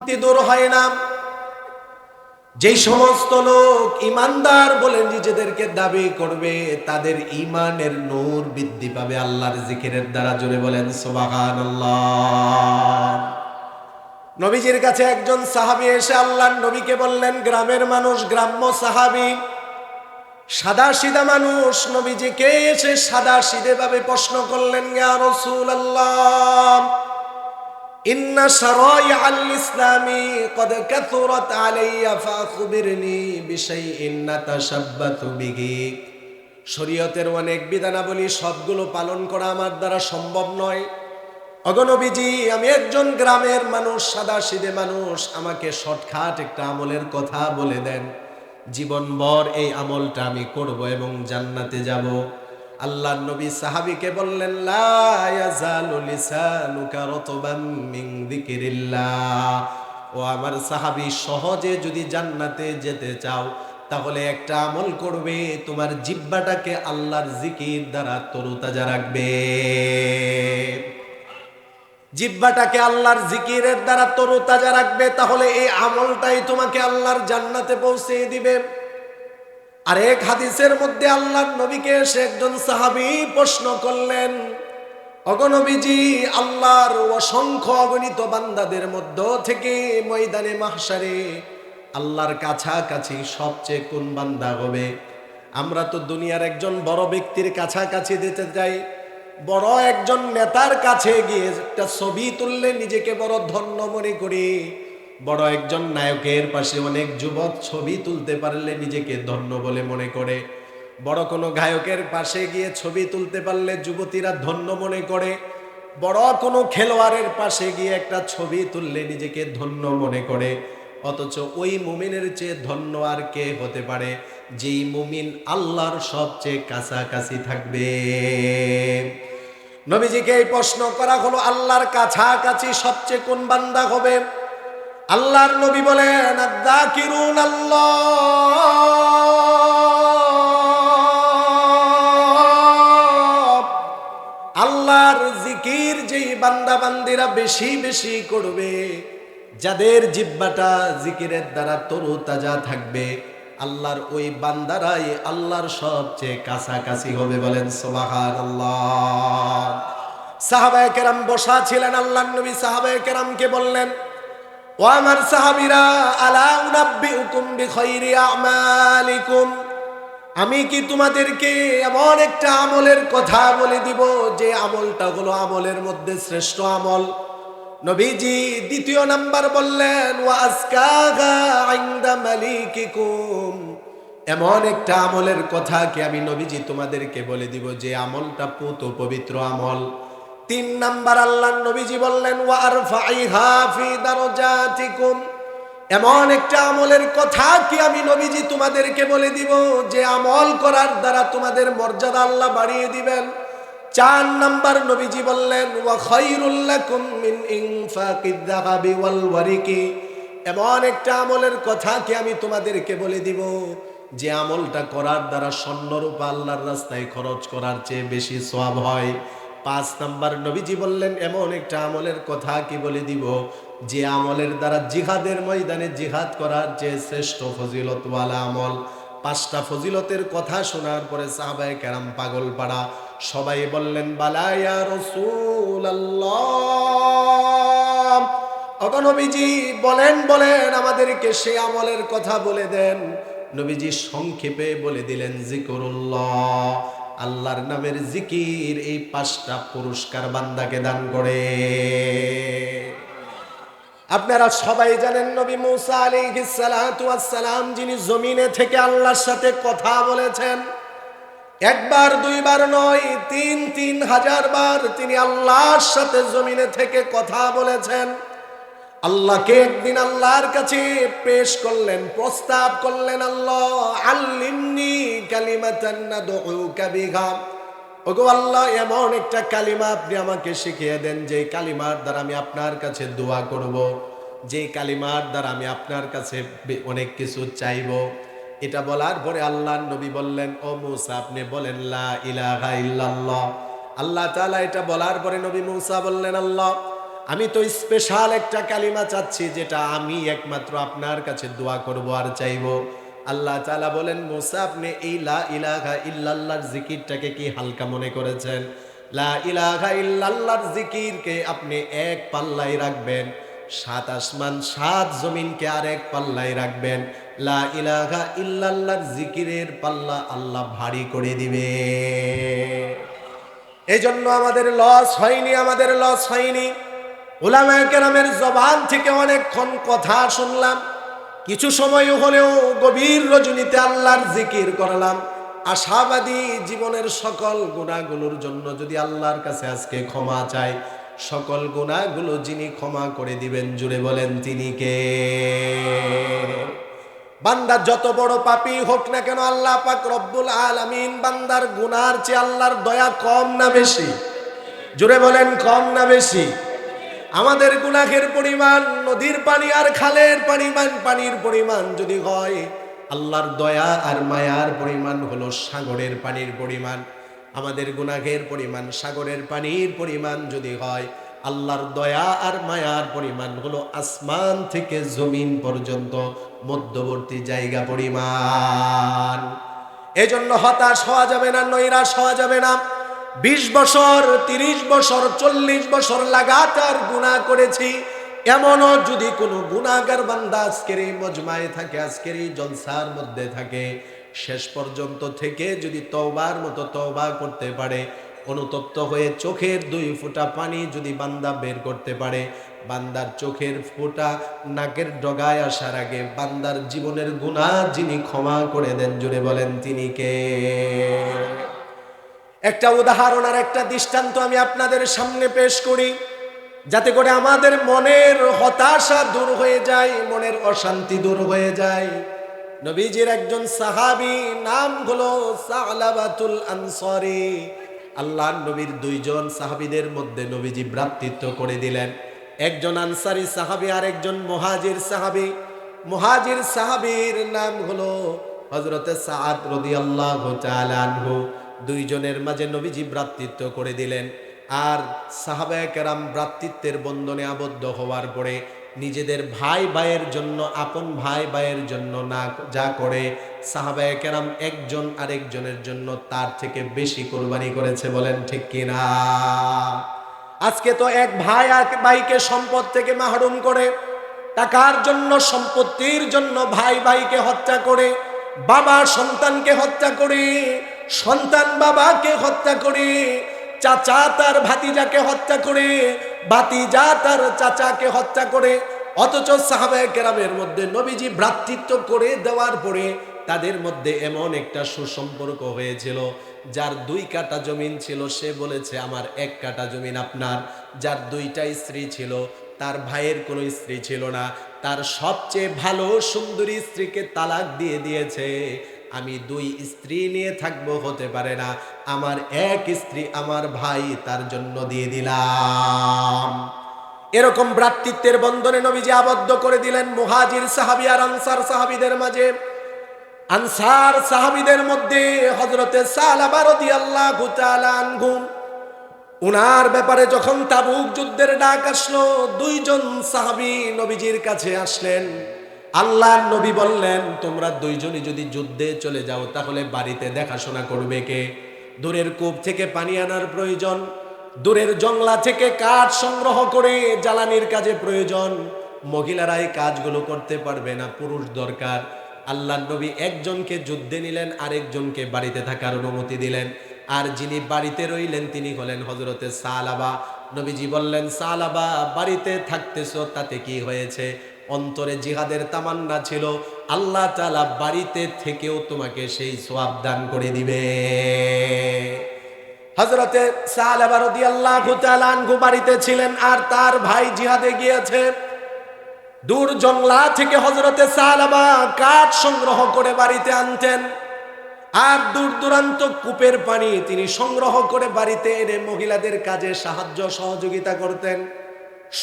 দূর হয় না। যেই সমস্ত লোক ইমানদার বলে নিজেদেরকে দাবি করবে, তাদের ইমানের নূর বৃদ্ধি পাবে আল্লাহর জিকিরের দ্বারা। জোরে বলেন সুবহানাল্লাহ। নবীজির কাছে একজন সাহাবী এসে আল্লাহর নবীকে বললেন, গ্রামের মানুষ, গ্রাম্য সাহাবী, সাদা সিধা মানুষ, নবীজিকে এসে সাদা সিধে ভাবে প্রশ্ন করলেন, ইয়া রাসূলুল্লাহ, ইন্না শারাইআল ইসলামি কদ কাথুরাত আলাইয়া ফাখবিরনি বিশাইইন নাতাশাব্বাতু বিহি। শরীয়তের অনেক বিধানাবলী সবগুলো পালন করা আমার দ্বারা সম্ভব নয়। ওগো নবীজি, আমি একজন গ্রামের মানুষ, সাদা সিধে মানুষ, আমাকে শর্টকাট একটা আমলের কথা বলে দেন, জীবনভর এই আমলটা আমি করব এবং জান্নাতে যাব। আল্লাহর নবী সাহাবীকে বললেন, লা ইয়াজালু লিসানুকা রাতবাম মিন যিকিরিল্লাহ। ও আমার সাহাবী, সহজে যদি জান্নাতে যেতে চাও তাহলে একটা আমল করবে, তোমার জিহ্বাটাকে আল্লাহর জিকির দ্বারা তরুতাজা রাখবে। জিহ্বাটাকে আল্লাহর জিকিরের দ্বারা তরুতাজা রাখবে, তাহলে এই আমলটাই তোমাকে আল্লাহর জান্নাতে পৌঁছে দিবে। আর এক হাদিসের মধ্যে আল্লাহর নবীকে এসে একজন সাহাবী প্রশ্ন করলেন, ওগো নবীজি, আল্লাহর অসংখ্য অগণিত বান্দাদের মধ্য থেকে ময়দানে মাহশারে আল্লাহর কাছাকাছি সবচেয়ে কোন বান্দা হবে? আমরা তো দুনিয়ার একজন বড় ব্যক্তির কাছাকাছি যেতে চাই, বড় একজন নেতার কাছে গিয়ে একটা ছবি তুললে নিজেকে বড় ধন্য মনে করি, বড় একজন নায়কের পাশে অনেক যুবক ছবি তুলতে পারলে নিজেকে ধন্য বলে মনে করে, বড় কোনো গায়কের পাশে গিয়ে ছবি তুলতে পারলে যুবতীরা ধন্য মনে করে, বড় কোনো খেলোয়াড়ের পাশে গিয়ে একটা ছবি তুললে নিজেকে ধন্য মনে করে। অথচ ওই মুমিনের চেয়ে ধন্য আর কে হতে পারে, যেই মুমিন আল্লাহর সবচেয়ে কাছাকাছি থাকবে। নবীজিকে এই প্রশ্ন করা হলো, আল্লাহর কাছাকাছি সবচেয়ে কোন বান্দা হবে? আল্লাহর নবী বলেন, আয-যাকিরুন আল্লাহ, আল্লাহর জিকির যেই বান্দা বান্দিরা বেশি বেশি করবে, যাদের জিহ্বাটা জিকিরের দ্বারা তরুতাজা থাকবে, আল্লাহর ওই বান্দারাই আল্লাহর সবচেয়ে কাছাকাছি হবে। বলেন সুবহানাল্লাহ। সাহাবায়ে কেরাম বসা ছিলেন, আল্লাহর নবী সাহাবায়ে কেরামকে বললেন, ও আমার সাহাবীরা, আলা উনাব্বিউকুম বিখাইরি আমালিকুম, আমি কি তোমাদেরকে এমন একটা আমলের কথা বলে দিব যে আমলটা হলো আমলের মধ্যে শ্রেষ্ঠ আমল? নবীজি দ্বিতীয় নাম্বার বললেন, ওয়া আজকাগা ইনদা মালিকিকুম, এমন একটা আমলের কথা কি আমি নবীজি তোমাদেরকে বলে দিব যে আমলটা পুত পবিত্র আমল। তিন নাম্বার আল্লাহর নবীজি বললেন, ওয়া আরফাইহা ফি দারাজাতিকুম, এমন একটা আমলের কথা কি আমি নবীজি তোমাদেরকে বলে দিব যে আমল করার দ্বারা তোমাদের মর্যাদা আল্লাহ বাড়িয়ে দিবেন। চার নাম্বার নবীজি বললেন, ওয়া খায়রুল লাকুম মিন ইনফাকিদ যাহাবি ওয়াল ওয়ারিকি, এমন একটা আমলের কথা কি আমি তোমাদেরকে বলে দিব যে আমলটা করার দ্বারা স্বর্ণরূপা আল্লাহর রাস্তায় খরচ করার চেয়ে বেশি সওয়াব হয়। পাঁচ নাম্বার নবীজি বললেন, এমন একটা আমলের কথা কি বলে দিব যে আমলের দ্বারা জিহাদের ময়দানে জিহাদ করার চেয়ে শ্রেষ্ঠ ফজিলতওয়ালা আমল। পাঁচটা ফজিলতের কথা শোনার পরে সাহাবায়ে কেরাম পাগল পাড়া, সবাই বললেন, বালা ইয়া রাসূলুল্লাহ, ওগো নবীজি বলেন বলেন, আমাদেরকে সেই আমলের কথা বলে দেন। নবীজি সংক্ষেপে বলে দিলেন, জিকরুল্লাহ, আল্লাহর নামের জিকির এই পাঁচটা পুরস্কার বান্দাকে দান করে। আপনারা সবাই জানেন, নবী মুসা আলাইহিস সালাতু ওয়াস সালাম যিনি জমিনে থেকে আল্লাহর সাথে কথা বলেছেন, একবার দুইবার নয়, ৩,০০০ বার তিনি আল্লাহর সাথে জমিনে থেকে কথা বলেছেন। আল্লাহকে একদিন আল্লাহর কাছে পেশ করলেন, প্রস্তাব করলেন, আল্লাহ আল্লিমনি কালিমাতান নাদউকা বিহা, ওগো আল্লাহ, এমন একটা কালিমা আপনি আমাকে শিখিয়ে দেন যে কালিমার দ্বারা আমি আপনার কাছে দোয়া করব, যে কালিমার দ্বারা আমি আপনার কাছে অনেক কিছু চাইব। এটা বলার পরে আল্লাহর নবী বললেন, ও মুসা, আপনি বলেন লা ইলাহা ইল্লাল্লাহ। আল্লাহ তাআলা এটা বলার পরে নবী মুসা বললেন, আল্লাহ আমি তো স্পেশাল একটা কালিমা চাচ্ছি, যেটা আমি একমাত্র আপনার কাছে দোয়া করব আর চাইব। আল্লাহ তাআলা বলেন, মুসা আপনি এই লা ইলাহা ইল্লাল্লাহর জিকিরটাকে কি হালকা মনে করেছেন? লা ইলাহা ইল্লাল্লাহর জিকিরকে আপনি এক পাল্লায় রাখবেন, সাত আসমান সাত জমিনকে আরেক পাল্লায় রাখবেন। লা ইলাহা ইল্লাল্লাহর জিকিরের পাল্লা আল্লাহ ভারী করে দিবে। এই জন্য আমাদের লস হয়নি, আমাদের লস হয়নি। উলামায়ে কেরামের জবান থেকে অনেকক্ষণ কথা শুনলাম, কিছু সময় হলেও গভীর রজনীতে আল্লাহর জিকির করলাম। আশাবাদী জীবনের সকল গুনাহগুলোর জন্য যদি আল্লাহর কাছে আজকে ক্ষমা চাই, সকল গুনাহগুলো যিনি ক্ষমা করে দিবেন, জুড়ে বলেন তিনি কে? বান্দা যত বড় পাপী হোক না কেন, আল্লাহ পাক রব্বুল আলামিন বান্দার গুনার চেয়ে আল্লাহর দয়া কম না বেশি? জুড়ে বলেন কম না বেশি? আমাদের গুনাহের পরিমাণ নদীর পানি আর খালের পানির পরিমাণ যদি হয়, আল্লাহর দয়া আর মায়ার পরিমাণ হলো সাগরের পানির পরিমাণ। আমাদের গুনাহের পরিমাণ সাগরের পানির পরিমাণ যদি হয়, আল্লাহর দয়া আর মায়ার পরিমাণ হলো আসমান থেকে জমিন পর্যন্ত মধ্যবর্তী জায়গা পরিমাণ। এজন্য হতাশ হওয়া যাবে না, নৈরাশ হওয়া যাবে না। 20 বছর 30 বছর 40 বছর লাগাতার গুনাহ করেছি, এমনও যদি কোনো গুনাহগার বান্দা আজকের এই মজমায়ে থাকে, আজকের এই জলসার মধ্যে থাকে, শেষ পর্যন্ত থেকে যদি তওবার মতো তওবা করতে পারে, অনুতপ্ত হয়ে চোখের 2 ফোঁটা পানি যদি বান্দা বের করতে পারে, বান্দার চোখের ফোঁটা নাকের ডগায় আসার আগে বান্দার জীবনের গুনাহ যিনি ক্ষমা করে দেন, জুড়ে বলেন তিনি কে? একটা উদাহরণ আর একটা দৃষ্টান্ত আমি আপনাদের সামনে পেশ করি, যাতে করে আমাদের মনের হতাশা দূর হয়ে যায়, মনের অশান্তি দূর হয়ে যায়। নবীজির একজন সাহাবী, নাম হলো সালাবাতুল আনসারী। আল্লাহর নবীর 2 জন সাহাবীদের মধ্যে নবীজি ভ্রাতৃত্ব করে দিলেন। একজন আনসারী সাহাবী আর একজন মুহাজির সাহাবী। মুহাজির সাহাবীর নাম হলো হযরতে সাআদ রাদিয়াল্লাহু তাআলা আনহু। 2 জনের মাঝে নবীজি ভ্রাতৃত্ব করে দিলেন। আর সাহাবায়ে কেরাম ভ্রাতৃত্বের বন্ধনে আবদ্ধ হওয়ার পরে নিজেদের ভাই ভাইয়ের জন্য, আপন ভাই ভাইয়ের জন্য না যা করে, সাহাবায়ে কেরাম একজন আরেকজনের জন্য তার থেকে বেশি কুরবানি করেছে। বলেন ঠিক কিনা? আজকে তো এক ভাই আর ভাইকে সম্পদ থেকে মাহরুম করে, টাকার জন্য, সম্পত্তির জন্য ভাই ভাইকে হত্যা করে, বাবা সন্তানকে হত্যা করে, সন্তান বাবাকে হত্যা করে, চাচা তার ভাতিজাকে হত্যা করে, ভাতিজা তার চাচাকে হত্যা করে। অথচ সাহাবায়ে কেরামের মধ্যে নবীজি ভ্রাতৃত্ব করে দেওয়ার পরে তাদের মধ্যে এমন একটা সুসম্পর্ক হয়েছিল, যার 2 কাঠা জমিন ছিল সে বলেছে আমার 1 কাঠা জমিন আপনার, যার 2টা স্ত্রী ছিল, তার ভাইয়ের কোনো স্ত্রী ছিল না, তার সবচেয়ে ভালো সুন্দরী স্ত্রীকে তালাক দিয়ে দিয়েছে, আমি 2 স্ত্রী নিয়ে থাকবো, হতে পারে না, আমার 1 স্ত্রী আমার ভাই, তার জন্য দিয়ে দিলাম। এরকম ভ্রাতৃত্বের বন্ধনে নবীজি আবদ্ধ করে দিলেন মুহাজির সাহাবী আর আনসার সাহাবীদের মাঝে। আনসার সাহাবীদের মধ্যে হযরতে সালাবা রাদিয়াল্লাহু তাআলা আনহু, উনার ব্যাপারে যখন তাবুক যুদ্ধের ডাক আসলো, 2 জন সাহাবী নবীজির কাছে আসলেন। আল্লাহর নবী বললেন, তোমরা 2 জনই যদি যুদ্ধে চলে যাও তাহলে বাড়িতে দেখাশোনা করবে কে? দূরের কূপ থেকে পানি আনার প্রয়োজন, দূরের জংলা থেকে কাঠ সংগ্রহ করে জ্বালানির কাজে প্রয়োজন। মহিলারা এই কাজগুলো করতে পারবে না, পুরুষ দরকার। আল্লাহর নবী একজনকে যুদ্ধে নিলেন, আরেকজনকে বাড়িতে থাকার অনুমতি দিলেন। আর যিনি বাড়িতে রইলেন তিনি হলেন হযরতে সালাবা। নবীজি বললেন, সালাবা বাড়িতে থাকতেছো তাতে কি হয়েছে? অন্তরে জিহাদের তামান্না ছিল, আল্লাহ তাআলা বাড়িতে থেকেও তোমাকে সেই সওয়াব দান করে দিবে। হযরতে সালাবা রাদিয়াল্লাহু তাআলা আনহু বাড়িতে ছিলেন, আর তার ভাই জিহাদে গিয়েছে। দূর জংলা থেকে হযরতে সালাবা কাঠ সংগ্রহ করে বাড়িতে আনতেন, আর দূর দূরান্ত কূপের পানি তিনি সংগ্রহ করে বাড়িতে এনে মহিলাদের কাজে সাহায্য সহযোগিতা করতেন।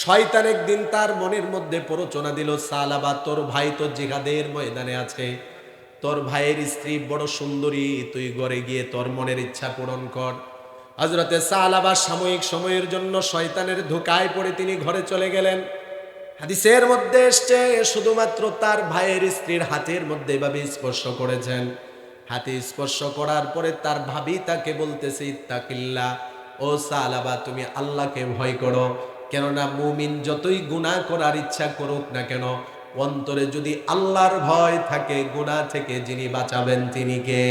শয়তান একদিন তার মনের মধ্যে প্ররোচনা দিল, সালাবা তোর ভাই তো জিহাদের ময়দানে আছে, তোর ভাইয়ের স্ত্রী বড় সুন্দরী, তুই ঘরে গিয়ে তোর মনের ইচ্ছা পূরণ কর। হযরতে সালাবা সাময়িক সময়ের জন্য শয়তানের ধোঁকায় পড়ে তিনি ঘরে চলে গেলেন। হাদিসের মধ্যে এসছে শুধুমাত্র তার ভাইয়ের স্ত্রীর হাতের মধ্যে এভাবে স্পর্শ করেছেন। হাতে স্পর্শ করার পরে তার ভাবি তাকে বলতেছে, ইত্তাকিল্লাহ, ও সালাবা তুমি আল্লাহকে ভয় করো। কেননা মুমিন যতই গুনাহ করার ইচ্ছা করুক না কেন, অন্তরে যদি আল্লাহর ভয় থাকে, গুনাহ থেকে যিনি বাঁচাবেন তিনি কে?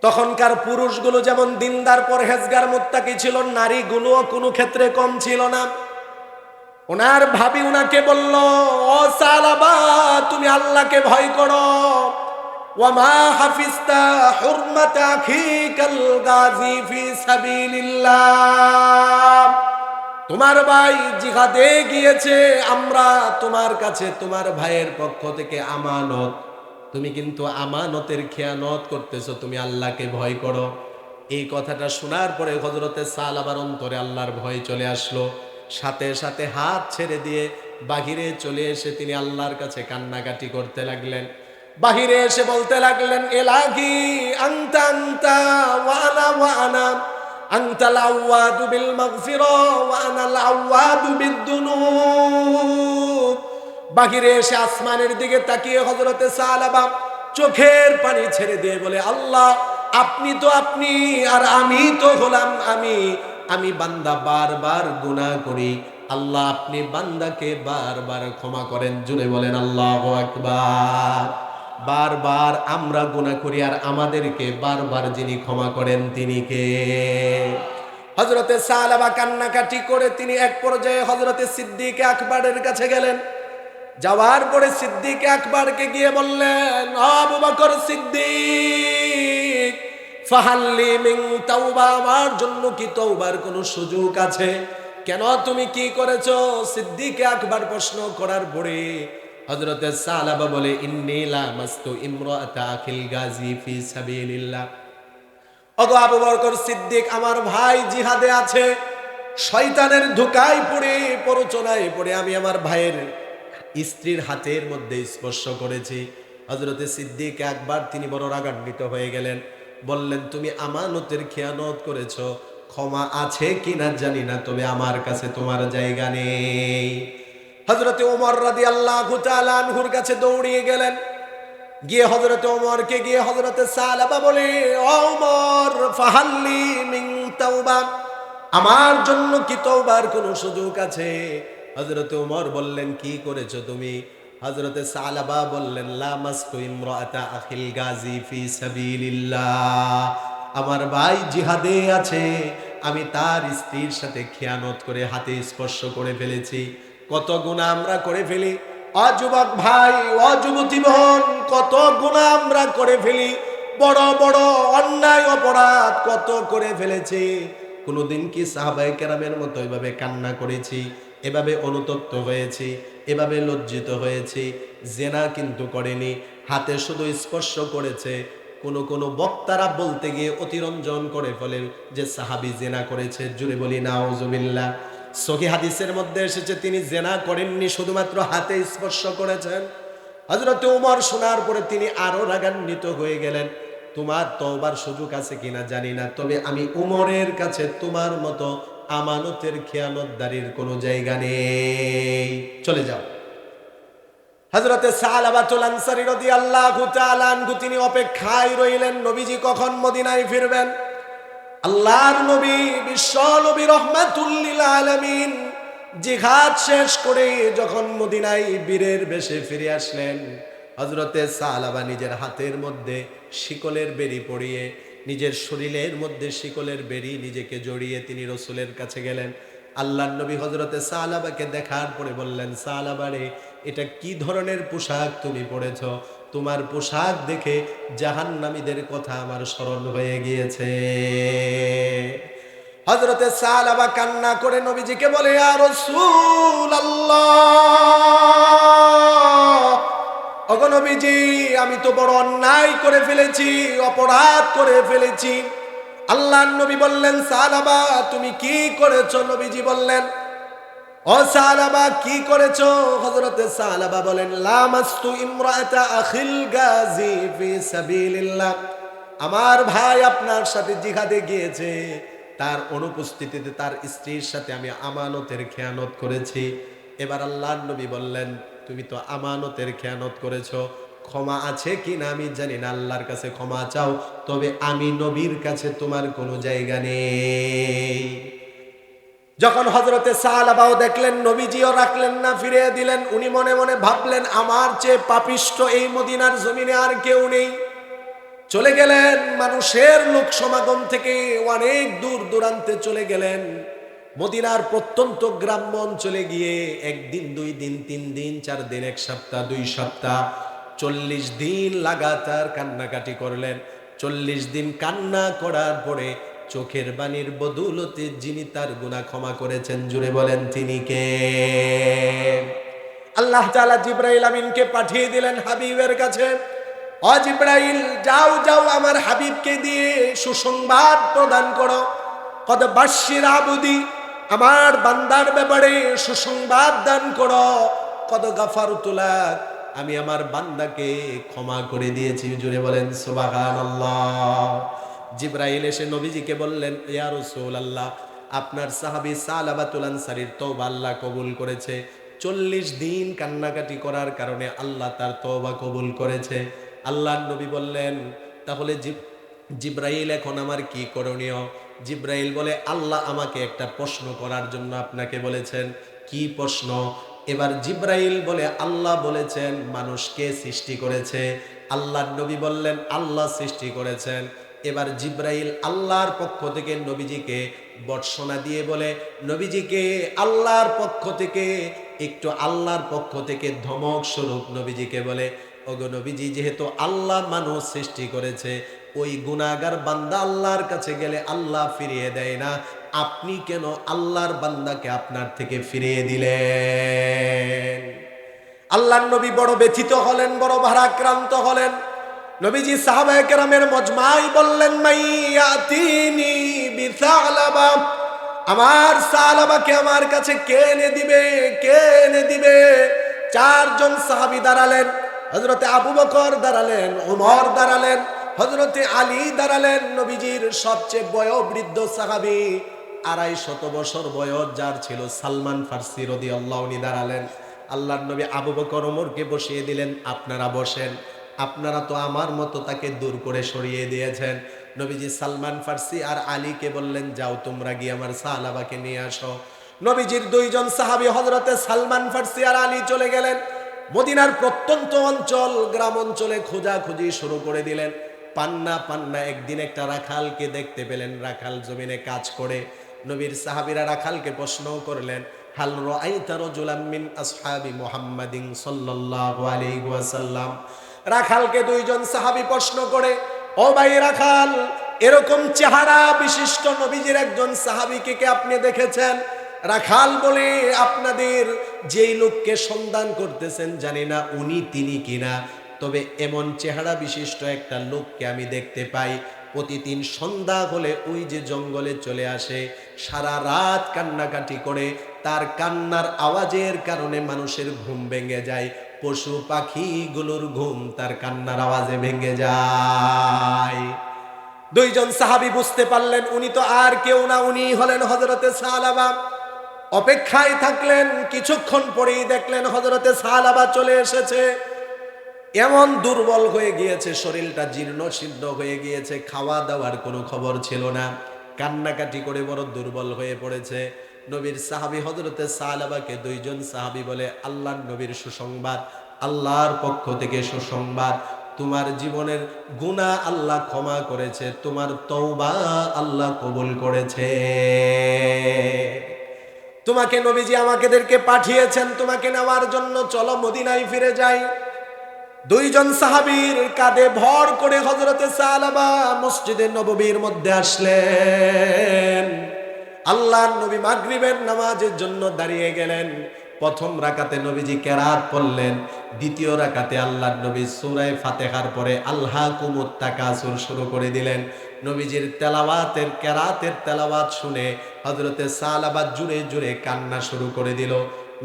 তখনকার পুরুষগুলো যেমন দিনদার পরহেজগার মুত্তাকি ছিল, নারীগুলোও কোনো ক্ষেত্রে কম ছিল না। ওনার ভাবি উনাকে বলল, ও সালাবা তুমি আল্লাহকে ভয় করো। ওয়ামা হাফিজতা হুরমাতা আখিকাল গাজী ফি সাবিলিল্লাহ, তোমার ভাই জিহাদে গিয়েছে, আমরা তোমার কাছে তোমার ভাইয়ের পক্ষ থেকে আমানত, তুমি কিন্তু আমানতের খেয়ানত করতেছো, তুমি আল্লাহকে ভয় করো। এই কথাটা শোনার পরে হযরতে সালাবার অন্তরে আল্লাহর ভয় চলে আসলো। সাথে সাথে হাত ছেড়ে দিয়ে বাহিরে চলে এসে তিনি আল্লাহর কাছে কান্নাকাটি করতে লাগলেন। বাহিরে এসে বলতে লাগলেন, এলাহি আনতা আনতা ওয়া আনা ওয়া আনা, আনতাল আওয়াদু বিল মাগফিরা ওয়া আনাল আওয়াদু বিদ্দুনুব। বাহিরে এসে আসমানের দিকে তাকিয়ে হযরতে সালাবা চোখের পানি ছেড়ে দিয়ে বলে, আল্লাহ আপনি তো আপনি, আর আমি তো হলাম আমি। আমি বান্দা বারবার গুনাহ করি, আল্লাহ আপনি বান্দাকে বারবার ক্ষমা করেন। জুড়ে বলেন আল্লাহু আকবার। বারবার আমরা গুনাহ করি, আর আমাদেরকে বারবার যিনি ক্ষমা করেন তিনি কে? হযরতে সালাবা কান্নাকাটি করে তিনি এক পর্যায়ে হযরতে সিদ্দিক আকবরের কাছে গেলেন। যাওয়ার পরে সিদ্দিক আকবরকে গিয়ে বললেন, আবু বকর সিদ্দিক, ফাহাল্লি মিন তাওবা, আমার জন্য কি তওবার কোনো সুযোগ আছে? কেন তুমি কি করেছো? সিদ্দিক আকবর প্রশ্ন করার পরে হযরতে সালাবা বলে, ইন্নী লামাস্তু ইমরাআতা আখিল গাজী ফি সাবিলিল্লাহ। ওগো আবু বকর সিদ্দিক, আমার ভাই জিহাদে আছে, শয়তানের ধোঁকায় পড়ে, প্ররোচনায় পড়ে আমি আমার ভাইয়ের স্ত্রীর হাতের মধ্যে স্পর্শ করেছি। হযরতে সিদ্দিক আকবর তিনি বড় রাগান্বিত হয়ে গেলেন। বললেন, তুমি আমানতের খেয়ানত করেছো, ক্ষমা আছে কিনা জানি না, তবে আমার কাছে তোমার জায়গা নেই। হযরতে ওমর রাদিয়াল্লাহু তাআলা আনহুর কাছে দৌড়িয়ে গেলেন। গিয়ে হযরতে ওমরকে গিয়ে হযরতে সালাবা বলে, ও ওমর, ফাহাল্লি মিন তাওবা, আমার জন্য কি তওবার কোনো সুযোগ আছে? হযরতে ওমর বললেন, কি করেছো তুমি? হযরতে সালাবা বললেন, লামাস্তু ইমরাআতা আখিল গাজী ফি সাবিলিল্লাহ, আমার ভাই জিহাদে আছে, আমি তার স্ত্রীর সাথে খেয়ানত করে হাতে স্পর্শ করে ফেলেছি। কত গুনাহ আমরা করে ফেলি অযুবক ভাই, অযুবতী বোন, কত গুনাহ আমরা করে ফেলি, বড় বড় অন্যায় অপরাধ কত করে ফেলেছি। কোনোদিন কি সাহাবায়ে কেরামের মতো এভাবে কান্না করেছি, এভাবে অনুতপ্ত হয়েছি, এভাবে লজ্জিত হয়েছি? জেনা কিন্তু করেনি, হাতে শুধু স্পর্শ করেছে। কোন বক্তারা বলতে গিয়ে অতিরঞ্জন করে ফেলে যে সাহাবী জেনা করেছে। জুড়ে বলি নাউজুবিল্লাহ। সহিহ হাদিসের মধ্যে এসেছে তিনি জেনা করেননি, শুধুমাত্র হাতে স্পর্শ করেছেন। হযরত ওমর শোনার পরে তিনি আরো রাগান্বিত হয়ে গেলেন। তোমার তওবার সুযোগ আছে কিনা জানি না, তবে আমি ওমরের কাছে তোমার মতো আমানতের খেয়ানতদারির কোনো জায়গা নেই, চলে যাও। হযরতে সালাবাতুল আনসারী রাদিয়াল্লাহু তাআলা আনহু তিনি অপেক্ষায় রইলেন, নবীজি কখন মদিনায় ফিরবেন। আল্লাহর নবী, বিশ্ব নবী রহমাতুল লিল আলামিন জিহাদ শেষ করে যখন মদিনায় বীরের বেশে ফিরে আসলেন, হযরতে সালাবা নিজের হাতের মধ্যে শিকলের বেড়ি পরিয়ে, নিজের শরীরের মধ্যে শিকলের বেড়ি নিজেকে জড়িয়ে তিনি রাসূলের কাছে গেলেন। আল্লাহর নবী হযরতে সালাবাকে দেখার পরে বললেন, সালাবা রে, এটা কি ধরনের পোশাক তুমি পরেছ? তোমার পোশাক দেখে জাহান্নামীদের কথা আমার স্মরণ হয়ে গিয়েছে। হযরতে সালাবা কান্না করে নবীজিকে বলে, ইয়া রাসূলুল্লাহ, ওগো নবীজি, আমি তো বড় অন্যায় করে ফেলেছি, অপরাধ করে ফেলেছি। আল্লাহর নবী বললেন, সালাবা তুমি কি করেছো? নবীজি বললেন, ও সালাবা কি করেছো? হযরতে সালাবা বলেন, লামাস্তু ইমরাআতা আখিল গাজী ফি সাবিলিল্লাহ, আমার ভাই আপনার সাথে জিহাদে গিয়েছে, তার অনুপস্থিতিতে তার স্ত্রীর সাথে আমি আমানতের খেয়ানত করেছি। এবার আল্লাহর নবী বললেন, তুমি তো আমানতের খেয়ানত করেছো, ক্ষমা আছে কিনা আমি জানি না, আল্লাহর কাছে ক্ষমা চাও, তবে আমি নবীর কাছে তোমার কোনো জায়গা নেই। যখন হযরতে সাহাবাও দেখলেন নবীজিও রাখলেন না, ফিরিয়ে দিলেন, উনি মনে মনে ভাবলেন আমার চেয়ে পাপিষ্ঠ এই মদিনার জমিনে আর কেউ নেই। চলে গেলেন, মানুষের লোক সমাগম থেকে অনেক দূর দূরান্তে চলে গেলেন। মদিনার প্রত্যন্ত গ্রাম্য অঞ্চলে গিয়ে একদিন, 2 দিন, 3 দিন, 4 দিন, 1 সপ্তাহ, 2 সপ্তাহ, 40 দিন লাগাতার কান্নাকাটি করলেন। 40 দিন কান্না করার পরে চোখের বাণীর বদৌলতে যিনি তার গুনাহ ক্ষমা করেছেন, জুড়ে বলেন তিনি কে? আল্লাহ তাআলা জিবরাইল আমিনকে পাঠিয়ে দিলেন হাবিবের কাছে। ও জিবরাইল, যাও যাও আমার হাবিবকে দিয়ে সুসংবাদ প্রদান করো। কদ বাশশির আবুদি, আমার বান্দার ব্যাপারে সুসংবাদ দান করো। কদ গাফারতু লাক, আমি আমার বান্দাকে ক্ষমা করে দিয়েছি, জুড়ে বলেন সুবহানাল্লাহ। জিবরাইল এসে নবীজিকে বললেন, ইয়া রাসূলুল্লাহ, আপনার সাহাবী সালাবাতুল আনসারীর তওবা আল্লাহ কবুল করেছে। 40 দিন কান্নাকাটি করার কারণে আল্লাহ তার তওবা কবুল করেছে। আল্লাহর নবী বললেন, তাহলে জিবরাইল এখন আমার কি করণীয়? জিবরাইল বলে, আল্লাহ আমাকে একটা প্রশ্ন করার জন্য আপনাকে বলেছেন। কি প্রশ্ন? এবার জিবরাইল বলে, আল্লাহ বলেছেন মানুষকে সৃষ্টি করেছে। আল্লাহর নবী বললেন, আল্লাহ সৃষ্টি করেছেন। এবার জিবরাইল আল্লাহর পক্ষ থেকে নবীজিকে বর্ষনা দিয়ে বলে, নবীজিকে আল্লাহর পক্ষ থেকে একটু, আল্লাহর পক্ষ থেকে ধমক স্বরূপ নবীজিকে বলে, ওগো নবীজি, যেহেতু আল্লাহ মানুষ সৃষ্টি করেছে, ওই গুনাহগার বান্দা আল্লাহর কাছে গেলে আল্লাহ ফিরিয়ে দেয় না, আপনি কেন আল্লাহর বান্দাকে আপনার থেকে ফিরিয়ে দিলেন? আল্লাহর নবী বড় ব্যথিত হলেন, বড় ভারাক্রান্ত হলেন। নবীজি সাহাবায়ে কেরামের মজমাই বললেন, মাইয়াতিনি বিসালাবা, আমার সালাবাকে আমার কাছে কে এনে দিবে, কে এনে দিবে? 4 জন সাহাবী দাঁড়ালেন। হযরতে আবু বকর দাঁড়ালেন, ওমর দাঁড়ালেন, হযরতে আলী দাঁড়ালেন। নবীজির সবচেয়ে বয়োবৃদ্ধ সাহাবী, 250 বছর বয়স যার ছিল, সালমান ফারসি রাদিয়াল্লাহু আনহু দাঁড়ালেন। আল্লাহর নবী আবু বকর ওমরকে বসিয়ে দিলেন, আপনারা বসেন। আপনারা তো আমার মতো তাকে দূর করে সরিয়ে দিয়েছেন। নবীজি সালমান ফারসি আর আলীকে বললেন, যাও তোমরা গিয়ে আমার সাহাবাকে নিয়ে আসো। নবীজির 2 জন সাহাবী হযরতে সালমান ফারসি আর আলী চলে গেলেন। মদিনার প্রত্যন্ত অঞ্চল, গ্রাম অঞ্চলে খোঁজাখুঁজি শুরু করে দিলেন। পান্না পান্না একদিন একটা রাখালকে দেখতে পেলেন, রাখাল জমিনে কাজ করে। নবীর সাহাবীরা রাখালকে প্রশ্ন করলেন, হাল রাআইতা রাজুলাম মিন আসহাবি মুহাম্মাদিন সাল্লাল্লাহু আলাইহি ওয়াসাল্লাম। রাখালকে 2 জন সাহাবী প্রশ্ন করে, ও ভাই রাখাল, এরকম চেহারা বিশিষ্ট নবীজির একজন সাহাবীকে কে আপনি দেখেছেন? রাখাল বলে, আপনাদের যেই লোককে সন্ধান করতেছেন জানি না উনি তিনি কিনা, তবে এমন চেহারা বিশিষ্ট একটা লোককে আমি দেখতে পাই। প্রতিদিন সন্ধ্যা হলে ওই যে জঙ্গলে চলে আসে, সারা রাত কান্নাকাটি করে, তার কান্নার আওয়াজের কারণে মানুষের ঘুম ভেঙে যায়, পশু পাখিগুলোর ঘুম তার কান্নার আওয়াজে ভেঙে যায়। 2 জন সাহাবী বুঝতে পারলেন উনি তো আর কেউ না, উনি হলেন হযরতে সালাবা। অপেক্ষায় থাকলেন, কিছুক্ষণ পরেই দেখলেন হযরতে সালাবা চলে এসেছে। এমন দুর্বল হয়ে গিয়েছে, শরীরটা জীর্ণ শীর্ণ হয়ে গিয়েছে, খাওয়া দাওয়ার কোনো খবর ছিল না, কান্নাকাটি করে বড় দুর্বল হয়ে পড়েছে। নবীর সাহাবী হযরতে সালাবাকে 2 জন সাহাবী বলে, আল্লাহর নবীর সুসংবাদ, আল্লাহর পক্ষ থেকে সুসংবাদ, তোমার জীবনের গুনাহ আল্লাহ ক্ষমা করেছে, তোমার তওবা আল্লাহ কবুল করেছে। তোমাকে নবীজি আমাদেরকে পাঠিয়েছেন তোমাকে নেওয়ার জন্য, চলো মদিনায় ফিরে যাই। 2 জন সাহাবীর কাঁধে ভর করে হযরতে সালাবা মসজিদে নববীর মধ্যে আসলেন। আল্লাহর নবী মাগরিবের নামাজের জন্য দাঁড়িয়ে গেলেন। প্রথম রাকাতে নবীজি কেরাত পড়লেন, দ্বিতীয় রাকাতে আল্লাহর নবী সূরা ফাতিহার পরে আলহাকুমুত তাকাসুর শুরু করে দিলেন। নবীজির তেলাওয়াতের কেরাতের তেলাওয়াত শুনে হযরতে সালাবা জুড়ে জুড়ে কান্না শুরু করে দিল।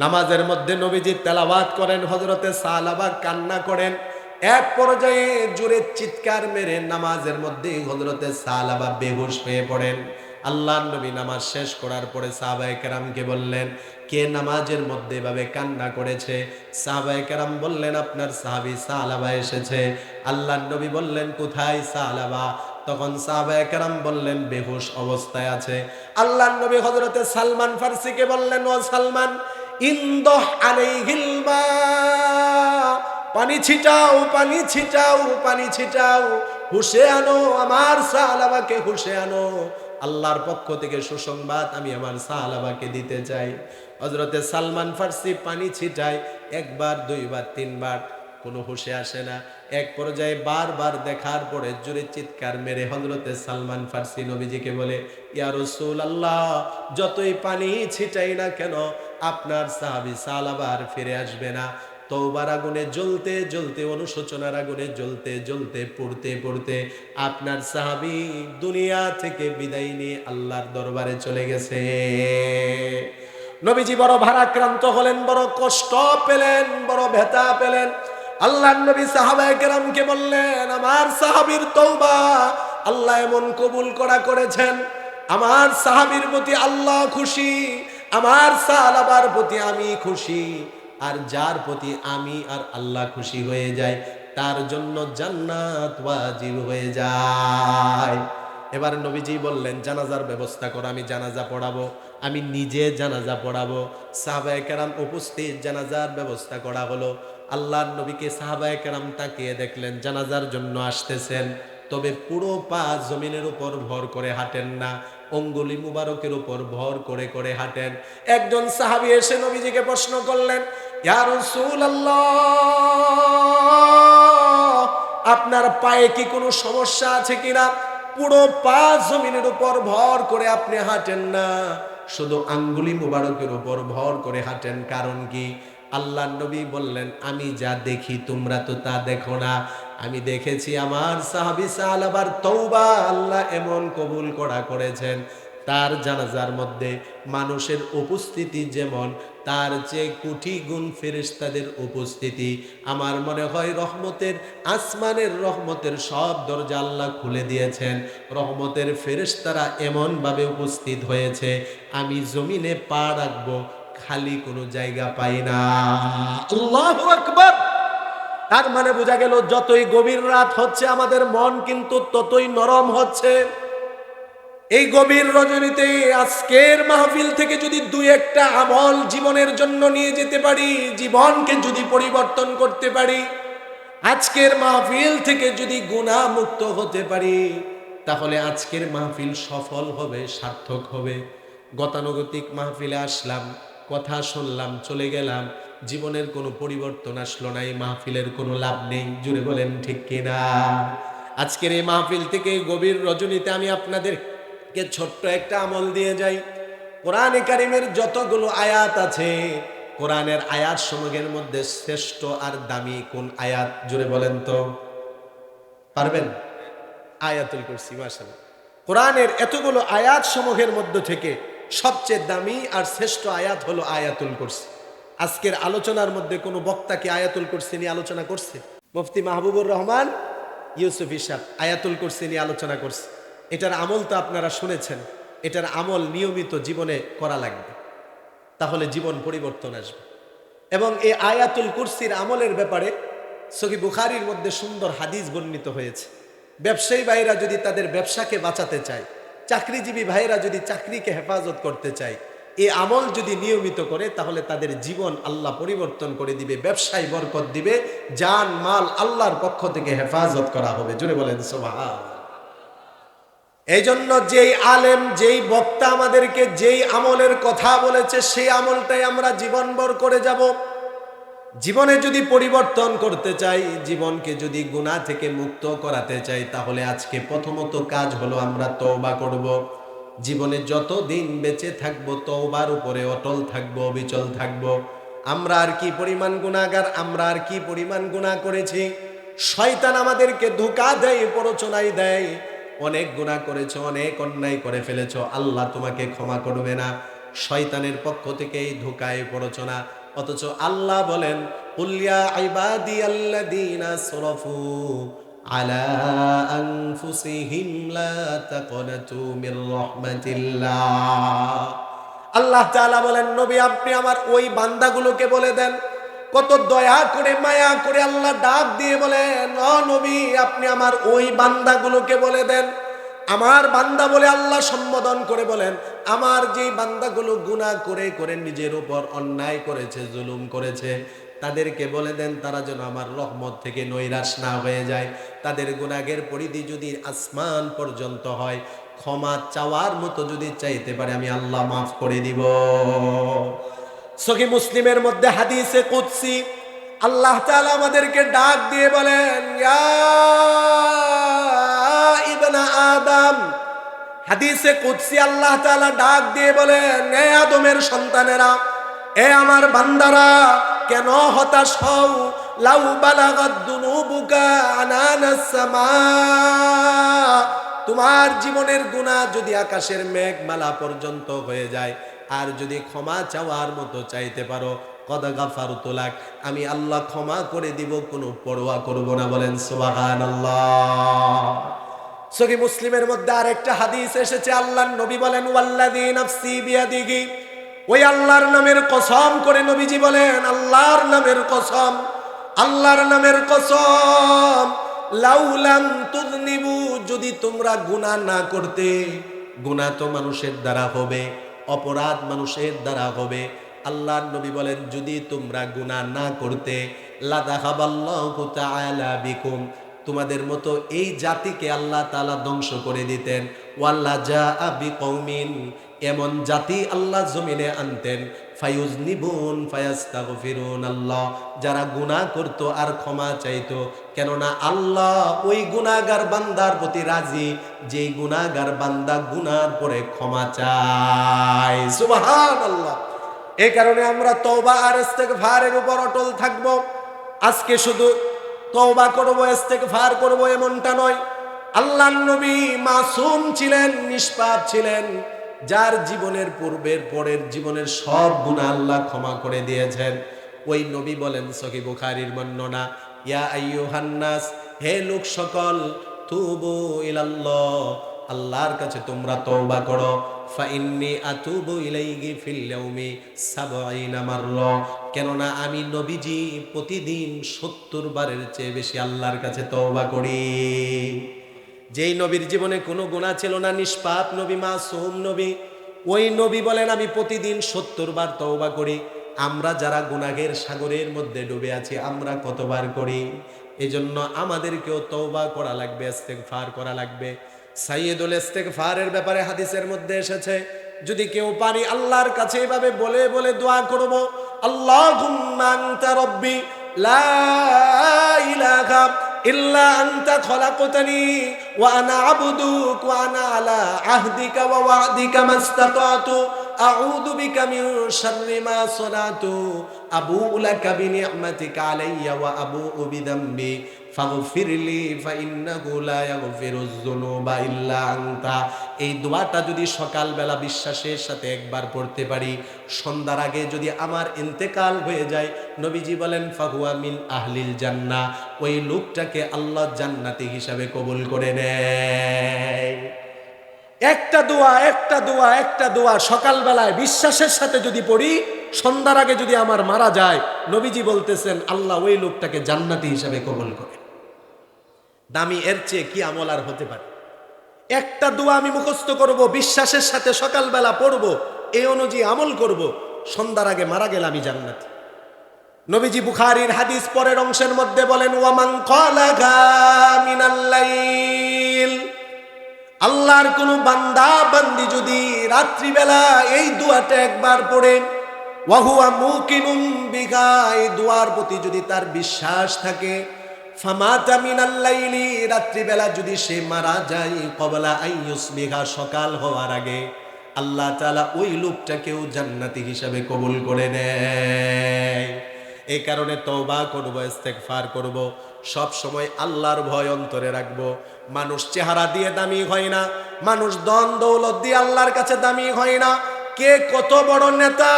নামাজের মধ্যে নবীজি তেলাওয়াত করেন, হযরতে সালাবা কান্না করেন। এক পর্যায়ে জোরে চিৎকার মেরে নামাজের মধ্যে হযরতে সালাবা বেহুশ হয়ে পড়েন। আল্লাহর নবী নামাজ শেষ করার পরে সাহাবায়ে কেরামকে বললেন, কে নামাজের মধ্যে এভাবে কান্না করেছে? সাহাবায়ে কেরাম বললেন, আপনার সাহাবী সালাবা এসেছে। আল্লাহর নবী বললেন, কোথায় সালাবা? তখন সাহাবায়ে কেরাম বললেন, বেহুশ অবস্থায় আছে। আল্লাহর নবী হযরতে সালমান ফারসিকে বললেন, ও সালমান, ইনদহ আলাইহিল মা, পানি ছিটাও, পানি ছিটাও, পানি ছিটাও, হুশে আনো, আমার সালাবাকে হুশে আনো। আল্লাহর পক্ষ থেকে সুসংবাদ আমি আমার সাহাবাকে দিতে চাই। হযরতে সালমান ফারসি পানি ছিটায়, একবার, দুইবার, তিনবার, কোনো হুশে আসে না। এক পর্যায়ে বারবার দেখার পরে জোরে চিৎকার মেরে হযরতে সালমান ফারসি নবীজিকে বলে, ইয়া রাসূলুল্লাহ, যতই পানি ছিটাই না কেন আপনার সাহাবী সালাবা আর ফিরে আসবে না। তওবার আগুনে জ্বলতে জ্বলতে, অনুশোচনার আগুনে জ্বলতে জ্বলতে, পড়তে পড়তে আপনার সাহাবী দুনিয়া থেকে বিদায় নিয়ে আল্লাহর দরবারে চলে গেছে। নবীজি বড় ভারাক্রান্ত হলেন, বড় কষ্ট পেলেন, বড় ব্যথা পেলেন। আল্লাহর নবী সাহাবায়ে কেরামকে বললেন, আমার সাহাবীর তওবা আল্লাহ এমন কবুল করেছেন, আমার সাহাবীর প্রতি আল্লাহ খুশি, আমার সাহাবার প্রতি আমি খুশি। আর যার প্রতি আমি আর আল্লাহ খুশি হয়ে যায় তার জন্য জান্নাত ওয়াজিব হয়ে যায়। এবার নবীজি বললেন, জানাজার ব্যবস্থা করো, আমি জানাজা পড়াবো, আমি নিজে জানাজা পড়াবো। সাহাবায়ে কেরাম উপস্থিত, জানাজার ব্যবস্থা করা হলো। আল্লাহর নবীকে সাহাবায়ে কেরাম তাকিয়ে দেখলেন জানাজার জন্য আসতেছেন, তবে পুরো পা জমিনের উপর ভর করে হাঁটেন না, অঙ্গুলি মুবারকের উপর ভর করে করে হাঁটেন। একজন সাহাবী এসে নবীজিকে প্রশ্ন করলেন, ইয়া রাসূলুল্লাহ, আপনার পায়ে কি কোনো সমস্যা আছে কিনা? পুরো পা জমিনের উপর ভর করে আপনি হাঁটেন না, শুধু আঙ্গুলি মুবারকের উপর ভর করে হাঁটেন, কারণ কি? আল্লাহর নবী বললেন, আমি যা দেখি তোমরা তো তা দেখো না। আমি দেখেছি আমার সাহাবী সালাবার তওবা আল্লাহ এমন কবুল করেছেন, তার জানাজার মধ্যে মানুষের উপস্থিতি যেমন, তার চেয়ে কোটি গুণ ফেরেশতাদের উপস্থিতি। আমার মনে হয় রহমতের, আসমানের রহমতের সব দরজা আল্লাহ খুলে দিয়েছেন। রহমতের ফেরেশতারা এমন ভাবে উপস্থিত হয়েছে, আমি জমিনে পা রাখবো খালি কোনো জায়গা পাই না। আল্লাহু আকবার। তার মানে বোঝা গেল, যতই গভীর রাত হচ্ছে আমাদের মন কিন্তু ততই নরম হচ্ছে। এই গভীর রজনীতে আজকের মাহফিল থেকে যদি দুই একটা আমল জীবনের জন্য নিয়ে যেতে পারি, জীবনকে যদি পরিবর্তন করতে পারি, আজকের মাহফিল থেকে যদি গুনাহ মুক্ত হতে পারি, তাহলে আজকের মাহফিল সফল হবে, সার্থক হবে। গতানুগতিক মাহফিলে আসলাম, কথা শুনলাম, চলে গেলাম, জীবনের কোনো পরিবর্তন আসলো না, এই মাহফিলের কোনো লাভ নেই। জুড়ে বলেন ঠিক কিনা? আজকের এই মাহফিল থেকে গভীর রজনীতে আমি আপনাদেরকে ছোট্ট একটা আমল দিয়ে যাই। কোরআনে কারিমের যতগুলো আয়াত আছে, কোরআনের আয়াত সমূহের মধ্যে শ্রেষ্ঠ আর দামি কোন আয়াত? জুড়ে বলেন তো, পারবেন? আয়াতুল কুরসি। মাশাআল্লাহ। কোরআনের এতগুলো আয়াত সমূহের মধ্যে থেকে সবচেয়ে দামি আর শ্রেষ্ঠ আয়াত হলো আয়াতুল কুরসি। আজকের আলোচনার মধ্যে কোনো বক্তা কি আয়াতুল কুরসি নিয়ে আলোচনা করছে? মুফতি মাহবুবুর রহমান ইউসুফী সাহেব আয়াতুল কুরসি নিয়ে আলোচনা করছে। এটার আমল তো আপনারা শুনেছেন, এটার আমল নিয়মিত জীবনে করা লাগবে, তাহলে জীবন পরিবর্তন আসবে। এবং এই আয়াতুল কুরসির আমলের ব্যাপারে সহিহ বুখারীর মধ্যে সুন্দর হাদিস বর্ণিত হয়েছে। ব্যবসায়ী ভাইরা যদি তাদের ব্যবসাকে বাঁচাতে চায়, চাকরিজীবী ভাইরা যদি চাকরিকে হেফাজত করতে চায়, এই আমল যদি নিয়মিত করে, তাহলে তাদের জীবন আল্লাহ পরিবর্তন করে দিবে, ব্যবসায় বরকত দিবে, জান মাল আল্লাহর পক্ষ থেকে হেফাজত করা হবে। জোরে বলেন সুবহান। এই জন্য যেই আলেম, যেই বক্তা আমাদেরকে যেই আমলের কথা বলেছে, সেই আমলটাই আমরা জীবনভর করে যাব। জীবনে যদি পরিবর্তন করতে চাই, জীবনকে যদি গুনাহ থেকে মুক্ত করাতে চাই, তাহলে আজকে প্রথমত কাজ হলো আমরা তওবা করব। জীবনে যত দিন বেঁচে থাকবো তওবার উপরে অটল থাকবো, অবিচল থাকবো। আমরা আর কি পরিমাণ গুনাহগার, আমরা আর কি পরিমাণ গুনাহ করেছি। শয়তান আমাদেরকে ধোঁকা দেয়, প্ররোচনাই দেয়, অনেক গুনাহ করেছো, অনেক অন্যায় করে ফেলেছো, আল্লাহ তোমাকে ক্ষমা করবে না। শয়তানের পক্ষ থেকে এই ধোঁকায় প্ররোচনা, অথচ আল্লাহ বলেন কুল ইয়া ইবাদিয়াল্লাযীনা আসরাফু আলা আনফুসিহিম লা তাকনাতু মির রাহমাতিল্লাহ। আল্লাহ তাআলা বলেন নবী আপনি আমার ওই বান্দাগুলোকে বলে দেন, কত দয়া করে মায়া করে আল্লাহ ডাক দিয়ে বলেন, ও নবী আপনি আমার ওই বান্দাগুলোকে বলে দেন, আমার বান্দা বলে আল্লাহ সম্বোধন করে বলেন, আমার যেই বান্দাগুলো গুনাহ করে করে নিজের উপর অন্যায় করেছে, জুলুম করেছে, তাদেরকে বলে দেন তারা যেন আমার রহমত থেকে নৈরাশ না হয়ে যায়। তাদের গুনাহের পরিধি যদি আসমান পর্যন্ত হয়, ক্ষমা চাওয়ার মতো যদি চাইতে পারে আমি আল্লাহ মাফ করে দিব। সহিহ মুসলিমের মধ্যে হাদিসে কুদসি আল্লাহ তাআলা আমাদেরকে ডাক দিয়ে বলেন, ইয়া ইবনা আদম। হাদিসে কুদসি আল্লাহ তাআলা ডাক দিয়ে বলেন, হে আদমের সন্তানেরা, এ আমার বান্দারা, কেন হতাশ হও? লাউ বালাগাদ দুনুবুকা আনানাস সামা, তোমার জীবনের গুনাহ যদি আকাশের মেঘমালা পর্যন্ত হয়ে যায়, আর যদি ক্ষমা চাওয়ার মতো চাইতে পারো, কদ গাফারতু লাক, আমি আল্লাহ ক্ষমা করে দিব, কোনো পরোয়া করব না। বলেন সুবহানাল্লাহ। সহিহ মুসলিমের মধ্যে আরেকটা হাদিস এসেছে, আল্লাহর নবী বলেন, ওয়াল্লাযী নাফসি বিয়াদিহি, ওই আল্লাহর নামের কসম করে নবীজি বলেন, আল্লাহর নামের কসম, আল্লাহর নামের কসম, লাউলাম তুযনিবু, যদি তোমরা গুনাহ না করতে, গুনাহ তো মানুষের দ্বারা হবে, অপরাধ মানুষের দ্বারা হবে, আল্লাহর নবী বলেন যদি তোমরা গুনাহ না করতে, লাযাহাবাল্লাহু তাআলা বিকুম, তোমাদের মতো এই জাতিকে আল্লাহ তাআলা ধ্বংস করে দিতেন। ওয়াল্লা জাআ বিকৌমিন, এমন জাতি আল্লাহ জমিনে আনতেন, ফায়ুজনিবুন ফায়াস্তাগফিরুন আল্লাহ, যারা গুনাহ করত আর ক্ষমা চাইতো, কেননা আল্লাহ ওই গুনাহগার বান্দার প্রতি রাজি, যেই গুনাহগার বান্দা গুনার পরে ক্ষমা চায়। সুবহানাল্লাহ। এই কারণে আমরা তওবা আর ইস্তেগফারের উপর অটল থাকব। আজকে শুধু তওবা করব, ইস্তেগফার করব এমনটা নয়। আল্লাহর নবী মাসুম ছিলেন, নিষ্পাপ ছিলেন, যার জীবনের পূর্বের পরের জীবনের সব গুনাহ আল্লাহ ক্ষমা করে দিয়েছেন। ওই নবী বলেন, সহিহ বুখারীর বর্ণনা, ইয়া আইয়ুহান নাস, হে লোক সকল, তুবু ইলাল্লাহ, আল্লাহর কাছে তোমরা তওবা করো, ফা ইন্নী আতুবু ইলাইহি ফিল ইয়াউমি ৭০ মাররা, কেননা আমি নবীজি প্রতিদিন ৭০ বারের চেয়ে বেশি আল্লাহর কাছে তওবা করি। যেই নবীর জীবনে কোনো গুনাহ ছিল না, নিষ্পাপ নবী, মাসুম নবী, ওই নবী বলেন আমি প্রতিদিন ৭০ বার তওবা করি। আমরা যারা গুনাহের সাগরের মধ্যে ডুবে আছি, আমরা কতবার করি? এজন্য আমাদেরকেও তওবা করা লাগবে, ইস্তেগফার করা লাগবে। সাইয়্যিদুল ইস্তেগফারের ব্যাপারে হাদিসের মধ্যে এসেছে, যদি কেউ পারি আল্লাহর কাছে এভাবে বলে বলে দোয়া করব, আল্লাহুম্মা আনতা রাব্বি লা ইলাহা ইল্লা আনতা খলাকতানি ওয়া আনা আবদুক ওয়া আনা আলা আহদিকা ওয়া ওয়া'দিকা মাসতাতাতু আউযু বিকা মিন শাররি মা সানাতু আবুউ লাকা বিনি'মাতিকা আলাইয়া ওয়া আবুউ বিযামবি ফাগফিরলি ফাইন্নাহু লা ইয়াগফিরুয যুনুবা ইল্লা আনতা। এই দোয়াটা যদি সকালবেলা বিশ্বাসের সাথে একবার পড়তে পারি, সন্ধ্যার আগে যদি আমার ইন্তেকাল হয়ে যায়, নবীজি বলেন ফাহুয়া মিন আহলিল জান্নাহ, ওই লোকটাকে আল্লাহ জান্নাতি হিসাবে কবুল করে নেয়। একটা দোয়া, একটা দোয়া, একটা দোয়া সকালবেলায় বিশ্বাসের সাথে যদি পড়ি, সন্ধ্যার আগে যদি আমার মারা যায়, নবীজি বলতেছেন আল্লাহ ওই লোকটাকে জান্নাতি হিসাবে কবুল করে। দামি এর চেয়ে কি আমল আর হতে পারে? একটা দোয়া আমি মুখস্থ করব, বিশ্বাসের সাথে সকালবেলা পড়ব, এই অনুযায়ী আমল করব, সন্ধ্যার আগে মারা গেলে আমি জান্নাতি। নবীজি বুখারীর হাদিস পরের অংশের মধ্যে বলেন, ওয়ামান ক্বালাহা মিনাল লাইল, আল্লাহর কোন বান্দা বান্দি যদি রাত্রিবেলা এই দোয়াটা একবার পড়ে, ওয়া হুয়া মুকিনুম বিহা, এই দোয়ার প্রতি যদি তার বিশ্বাস থাকে, ফামাতা মিনাল লাইলি, রাত্রিবেলা যদি সে মারা যায়, ক্বাবলা আইয়ুসবিহা, সকাল হওয়ার আগে, আল্লাহ তাআলা ওই লোকটাকেও জান্নাতি হিসাবে কবুল করে নেয়। এই কারণে তওবা করব, ইস্তেগফার করব, সব সময় আল্লাহর ভয় অন্তরে রাখব। মানুষ চেহারা দিয়ে দামি হয় না, মানুষ ধন দৌলত দিয়ে আল্লাহর কাছে দামি হয় না। কে কত বড় নেতা,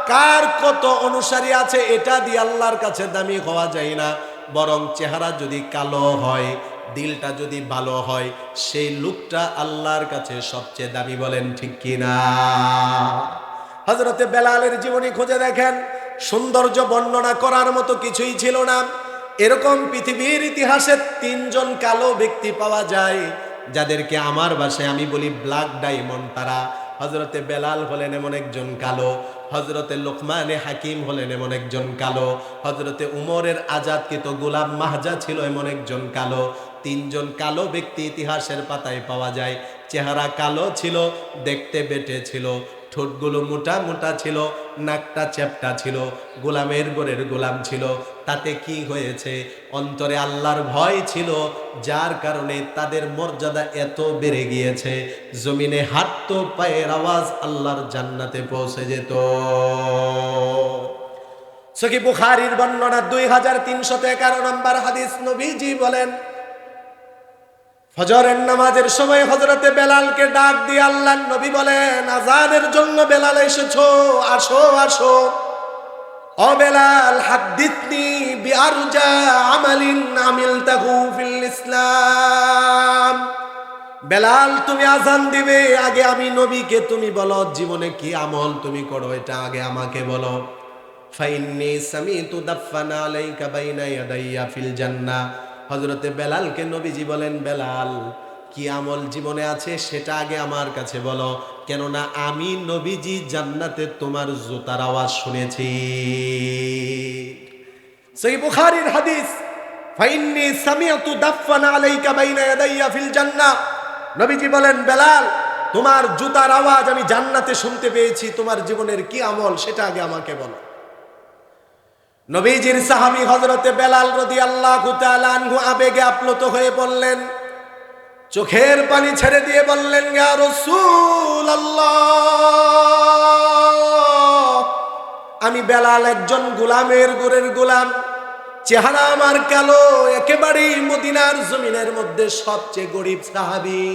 কার কত অনুসারী আছে এটা দিয়ে আল্লাহর কাছে দামি হওয়া যায় না, বরং চেহারা যদি কালো হয়, দিলটা যদি ভালো হয়, সেই লোকটা আল্লাহর কাছে সবচেয়ে দামি। বলেন ঠিক কিনা? হযরতে বেলালের জীবনী খুঁজে দেখেন, সৌন্দর্য বর্ণনা করার মতো কিছুই ছিল না। এরকম পৃথিবীর ইতিহাসে 3 জন কালো ব্যক্তি পাওয়া যায়, যাদেরকে আমার ভাষায় আমি বলি ব্ল্যাক ডায়মন্ড। তারা হযরতে বেলাল হলেন এমন একজন কালো, হযরতে লোকমানে হাকিম হলেন এমন একজন কালো, হযরতে উমরের আজাদকৃত গোলাম মাহজা ছিল এমন একজন কালো। 3 জন কালো ব্যক্তি ইতিহাসের পাতায় পাওয়া যায়। চেহারা কালো ছিল, দেখতে বেটে ছিল, ঠোঁটগুলো মোটা মোটা ছিল, নাকটা চ্যাপ্টা ছিল, গোলামের ঘরের গোলাম ছিল। তাতে কি হয়েছে? অন্তরে আল্লাহর ভয় ছিল, যার কারণে তাদের মর্যাদা এত বেড়ে গিয়েছে, জমিনে হাঁটতো, পায়ের আওয়াজ আল্লাহর জান্নাতে পৌঁছে যেত। সহিহ বুখারীর বর্ণনা 2311 নম্বর হাদিস, নবীজি বলেন, ফজরের নামাজের সময় হযরতে বেলালকে ডাক দিয়ে আল্লাহর নবী বলেন, আযানের জন্য বেলাল এসেছো, আসো আসো। ও বেলাল, হাদ্দিসনি বিআরজা আমালিন আমিলতাহু ফিল ইসলাম। বেলাল, তুমি আযান দিবে, আগে আমি নবীকে তুমি বলো জীবনে কি আমল তুমি করো, এটা আগে আমাকে বলো। ফাইন্নী সামিতু দাফানা আলাইকা বাইনা ইয়াদাইয়া ফিল জান্নাহ। হযরতে বেলালকে নবীজি বলেন, বেলাল, কি আমল জীবনে আছে সেটা আগে আমার কাছে বলো, কেননা আমি নবীজি জান্নাতে তোমার জুতার আওয়াজ শুনেছি। সহিহ বুখারীর হাদিস, ফাইন্নী সামিতু দাফানা আলাইকা বাইনা ইয়াদাইয়া ফিল জান্নাহ। নবীজি বলেন, বেলাল, তোমার জুতার আওয়াজ আমি জান্নাতে শুনতে পেয়েছি, তোমার জীবনের কি আমল সেটা আগে আমাকে বলো। নবীজির সাহাবী হযরতে বেলাল রাদিয়াল্লাহু তাআলা আনহু আবেগে আপ্লুত হয়ে বললেন, চোখের পানি ছেড়ে দিয়ে বললেন, ইয়া রাসূলুল্লাহ, আমি বেলাল একজন গোলামের ঘরের গোলাম, চেহারা আমার কালো, একেবারেই মদিনার জমিনের মধ্যে সবচেয়ে গরীব সাহাবী।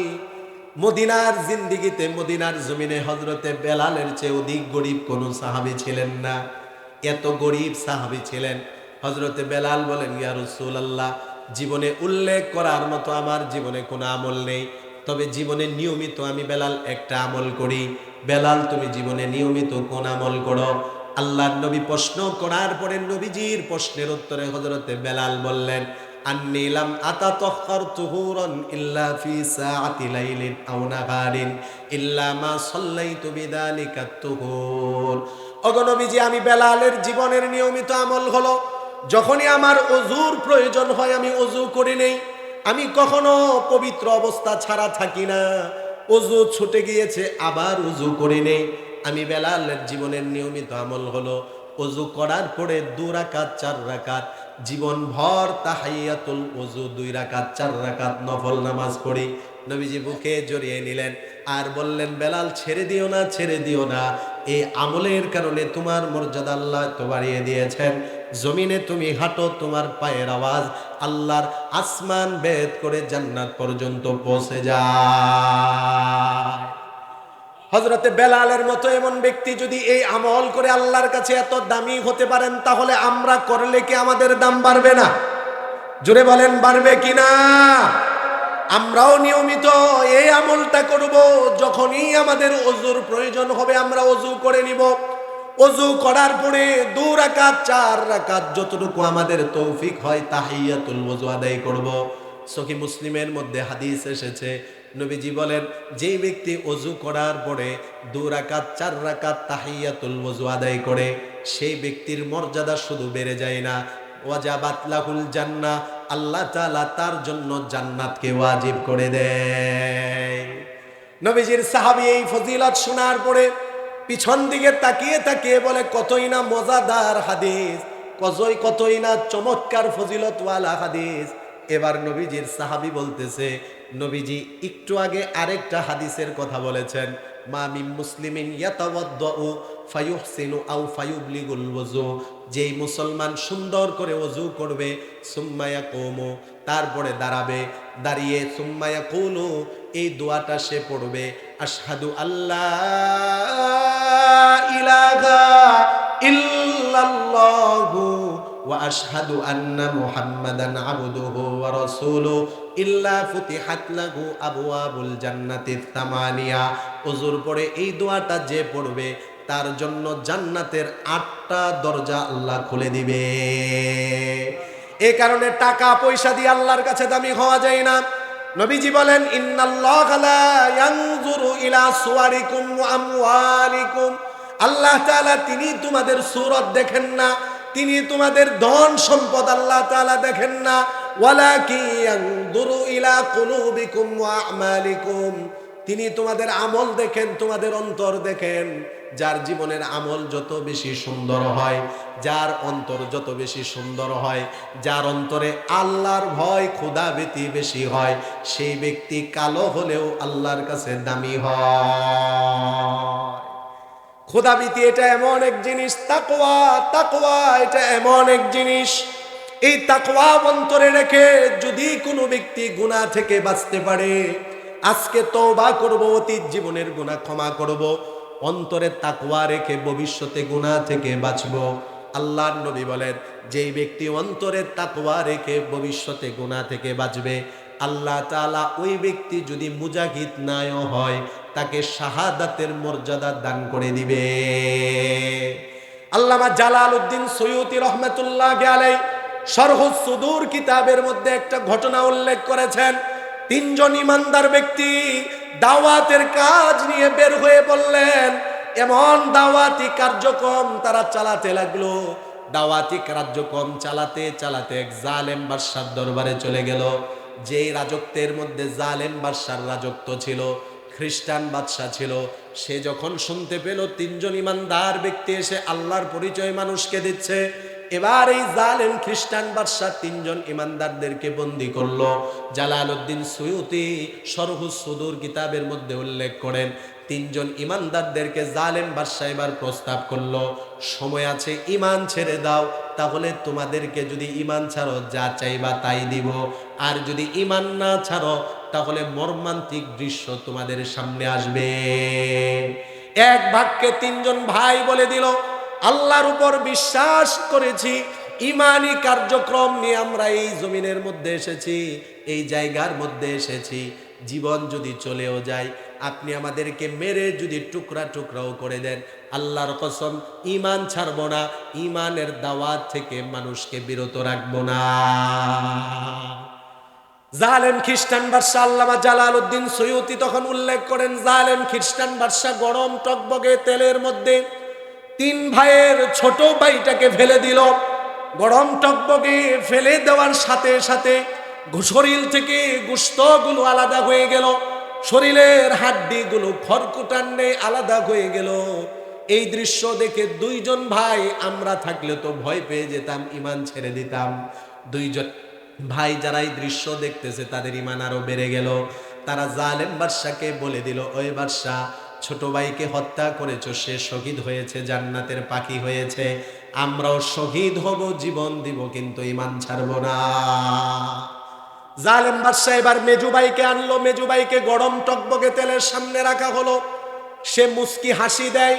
মদিনার জিন্দেগিতে, মদিনার জমিনে হযরতে বেলালের চেয়ে অধিক গরীব কোন সাহাবী ছিলেন না। এত গরীব সাহাবী ছিলেন। হযরতে বেলাল বলেন, ইয়া রাসূলুল্লাহ, জীবনে উল্লেখ করার মতো আমার জীবনে কোনো আমল নেই, তবে জীবনে নিয়মিত আমি বেলাল একটা আমল করি। বেলাল, তুমি জীবনে নিয়মিত কোন আমল করো? আল্লাহর নবী প্রশ্ন করার পরে নবীজির প্রশ্নের উত্তরে হযরতে বেলাল বললেন, আন্নী লাম আতাতাহহার তুহুরান ইল্লা ফি সাআতি লাইলিন আও নাহারিন ইল্লা মা সাল্লাইতু বিযালিকা তুহুর। ওগো নবীজি, আমি বেলালের জীবনের নিয়মিত আমল হলো, যখনই আমার ওযুর প্রয়োজন হয় আমি ওযু করে নেই। আমি কখনো পবিত্র অবস্থা ছাড়া থাকি না। ওযু ছুটে গিয়েছে, আবার ওযু করে নেই। আমি বেলালের জীবনের নিয়মিত আমল হলো, ওযু করার পরে 2 রাকাত 4 রাকাত জীবন ভর তাহিয়াতুল ওযু 2 রাকাত 4 রাকাত নফল নামাজ পড়ি। নবীজি বুকে জড়িয়ে নিলেন আর বললেন, বেলাল, ছেড়ে দিও না, ছেড়ে দিও না। এই আমলের কারণে তোমার মর্যাদা আল্লাহ তো বাড়িয়ে দিয়েছেন। জমিনে তুমি হাঁটো, তোমার পায়ের আওয়াজ আল্লাহর আসমান ভেদ করে জান্নাত পর্যন্ত পৌঁছে যায়। হযরতে বেলালের মতো এমন ব্যক্তি যদি এই আমল করে আল্লাহর কাছে এত দামি হতে পারেন, তাহলে আমরা করলে কি আমাদের দাম বাড়বে না? জোরে বলেন, বাড়বে কিনা? আমরাও নিয়মিত এই আমলটা করব। যখনই আমাদের ওযুর প্রয়োজন হবে আমরা ওযু করে নিব। ওযু করার পরে 2 রাকাত 4 রাকাত যতটুকু আমাদের তৌফিক হয় তাহিয়াতুল ওযু আদায় করব। সহিহ মুসলিমের মধ্যে হাদিস এসেছে, নবীজি বলেন, যেই ব্যক্তি ওযু করার পরে 2 রাকাত 4 রাকাত তাহিয়াতুল ওযু আদায় করে, সেই ব্যক্তির মর্যাদা শুধু বেড়ে যায় না, ওয়াজাবাত লাহুল জান্নাহ, আল্লাহ তাআলা তার জন্য জান্নাতকে ওয়াজিব করে দেয়। নবীজির সাহাবী এই ফজিলত শোনার পরে পিছন দিকে তাকিয়ে তাকিয়ে বলে, কতই না মজাদার হাদিস, কতই না চমৎকার ফজিলতওয়ালা হাদিস। এবার নবীজির সাহাবী বলতেছে, নবীজি একটু আগে আরেকটা হাদিসের কথা বলেছেন, মা মিন মুসলিমিন ইয়াতাওয়াদ্দাউ ফায়ুহসিনু আও ফায়ুবলিগুল ওযু, যেই মুসলমান সুন্দর করে ওযু করবে, সুম্মা ইয়াকুমু, তারপরে দাঁড়াবে, দাঁড়িয়ে সুম্মা ইয়াকুলু, এই দোয়াটা সে পড়বে, আশহাদু আল্লাহ ইলাহা ইল্লাল্লাহু ওয়া আশহাদু আন্না মুহাম্মাদান আবদুহু ওয়া রাসূলুহু ইল্লা ফুতিহাত লাহু আবওয়াবুল জান্নাতিত তামানিয়া। ওযুর পরে এই দোয়াটা যে পড়বে তার জন্য জান্নাতের 8টা দরজা আল্লাহ খুলে দিবে। এই কারণে টাকা পয়সা দিয়ে আল্লাহর কাছে দামি হওয়া যায় না। নবীজি বলেন, ইন্নাল্লাহা লা ইয়ানজুরু ইলা সুওয়ারিকুম ওয়া আমওয়ালিকুম। আল্লাহ তাআলা তিনি তোমাদের সূরত দেখেন না, তিনি তোমাদের ধন সম্পদ আল্লাহ তাআলা দেখেন না। ওয়ালাকিন ইয়ানজুরু ইলা কুলুবিকুম ওয়া আমালিকুম। তিনি তোমাদের আমল দেখেন, তোমাদের অন্তর দেখেন। যার জীবনের আমল যত বেশি সুন্দর হয়, যার অন্তর যত বেশি সুন্দর হয়, যার অন্তরে আল্লাহর ভয় খোদাভীতি বেশি হয়, সেই ব্যক্তি কালো হলেও আল্লাহর কাছে দামি হয়। খোদাভীতি এটা এমন এক জিনিস, তাকওয়া তাকওয়া এটা এমন এক জিনিস, এই তাকওয়া অন্তরে রেখে যদি কোনো ব্যক্তি গুনাহ থেকে বাঁচতে পারে, আজকে তওবা করব, অতীত জীবনের গুনাহ ক্ষমা করব, অন্তরে তাকওয়া রেখে ভবিষ্যতে গুনাহ থেকে বাঁচব। আল্লাহর নবী বলেন, যেই ব্যক্তি অন্তরে তাকওয়া রেখে ভবিষ্যতে গুনাহ থেকে বাঁচবে, আল্লাহ তাআলা ওই ব্যক্তি যদি মুজাহিদ নাও হয়, তাকে শাহাদাতের মর্যাদা দান করে দিবে। আল্লামা জালালউদ্দিন সৈয়দী রহমাতুল্লাহি আলাইহি শরহুস সুদূর কিতাবের মধ্যে একটা ঘটনা উল্লেখ করেছেন। 3 জন ইমানদার ব্যক্তি দাওয়াতের কাজ নিয়ে বের হয়ে পড়লেন। এমন দাওয়াতি কার্যক্রম তারা চালাতে লাগলো। দাওয়াতি কার্যক্রম চালাতে চালাতে এক জালেম বাদশার দরবারে চলে গেল। যেই রাজত্বের মধ্যে জালেম বাদশার রাজত্ব ছিল, খ্রিস্টান বাদশা ছিল, সে যখন শুনতে পেল 3 জন ইমানদার ব্যক্তি এসে আল্লাহর পরিচয় মানুষকে দিচ্ছে, এবার এই জালেম খ্রিস্টান বাদশা 3 জন ইমানদারদেরকে বন্দী করলো। জালালউদ্দিন সৈয়দী শরহুস সুদূর কিতাবের মধ্যে উল্লেখ করেন, 3 জন ইমানদারদেরকে জালেম বাদশা এবার প্রস্তাব করলো, সময় আছে, ঈমান ছেড়ে দাও, তাহলে তোমাদেরকে যদি ঈমান ছাড়ো যা চাইবা তাই দিব, আর যদি ঈমান না ছাড়ো তাহলে মর্মান্তিক দৃশ্য তোমাদের সামনে আসবে। এক বাক্যে 3 জন ভাই বলে দিল, আল্লাহর উপর বিশ্বাস করেছি, ঈমানি কার্যক্রম নিয়ে আমরা এই জমিনের মধ্যে এসেছি, এই জায়গার মধ্যে এসেছি, জীবন যদি চলেও যায়, আপনি আমাদেরকে মেরে যদি টুকরা টুকরাও করে দেন, আল্লাহর কসম ঈমান ছাড়বো না, ঈমানের দাওয়াত থেকে মানুষকে বিরত রাখবো না। জালেম খ্রিস্টান বাদশা আল্লামা জালালউদ্দিন সৈয়দী তখন উল্লেখ করেন, জালেম খ্রিস্টান বাদশা গরম টকবগে তেলের মধ্যে 3 ভাইয়ের ছোট ভাইটাকে ফেলে দিল। গরম টকবগে ফেলে দেওয়ার সাথে সাথে শরীর থেকে গোশতগুলো আলাদা হয়ে গেল, শরীরের হাড্ডিগুলো খড়কুটান্নে আলাদা হয়ে গেল। এই দৃশ্য দেখে 2 জন ভাই, আমরা থাকলে তো ভয় পেয়ে যেতাম, ঈমান ছেড়ে দিতাম। 2 জন ভাই যারা এই দৃশ্য দেখতেছে তাদের ঈমান আরো বেড়ে গেল। তারা জালেম বাদশাকে বলে দিল, ওই বাদশা, ছোট ভাইকে হত্যা করেছো, সে শহীদ হয়েছে, জান্নাতের পাখি হয়েছে, আমরাও শহীদ হব, জীবন দিব, কিন্তু ঈমান ছাড়বো না। জালেম বাদশা এবার মেজু ভাইকে আনলো, মেজু ভাইকে গরম টকবগে তেলের সামনে রাখা হলো। সে মুস্কি হাসি দেয়,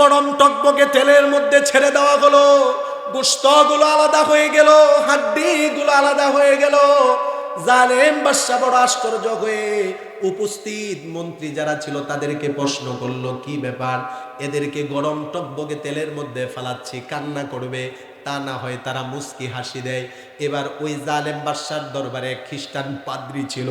গরম টকবগে তেলের মধ্যে ছেড়ে দেওয়া হলো, গোশতগুলো আলাদা হয়ে গেল, হাড্ডিগুলো আলাদা হয়ে গেল। জালেম বাদশা বড় আশ্চর্য হয়ে উপস্থিত মন্ত্রী যারা ছিল তাদেরকে প্রশ্ন করলো, কি ব্যাপার, এদেরকে গরম টকবগে তেলের মধ্যে ফালাচ্ছি, কান্না করবে, তা না হয় তারা মুস্কি হাসি দেয়। এবার ওই জালেম বাদশার দরবারে খ্রিস্টান পাদ্রী ছিল।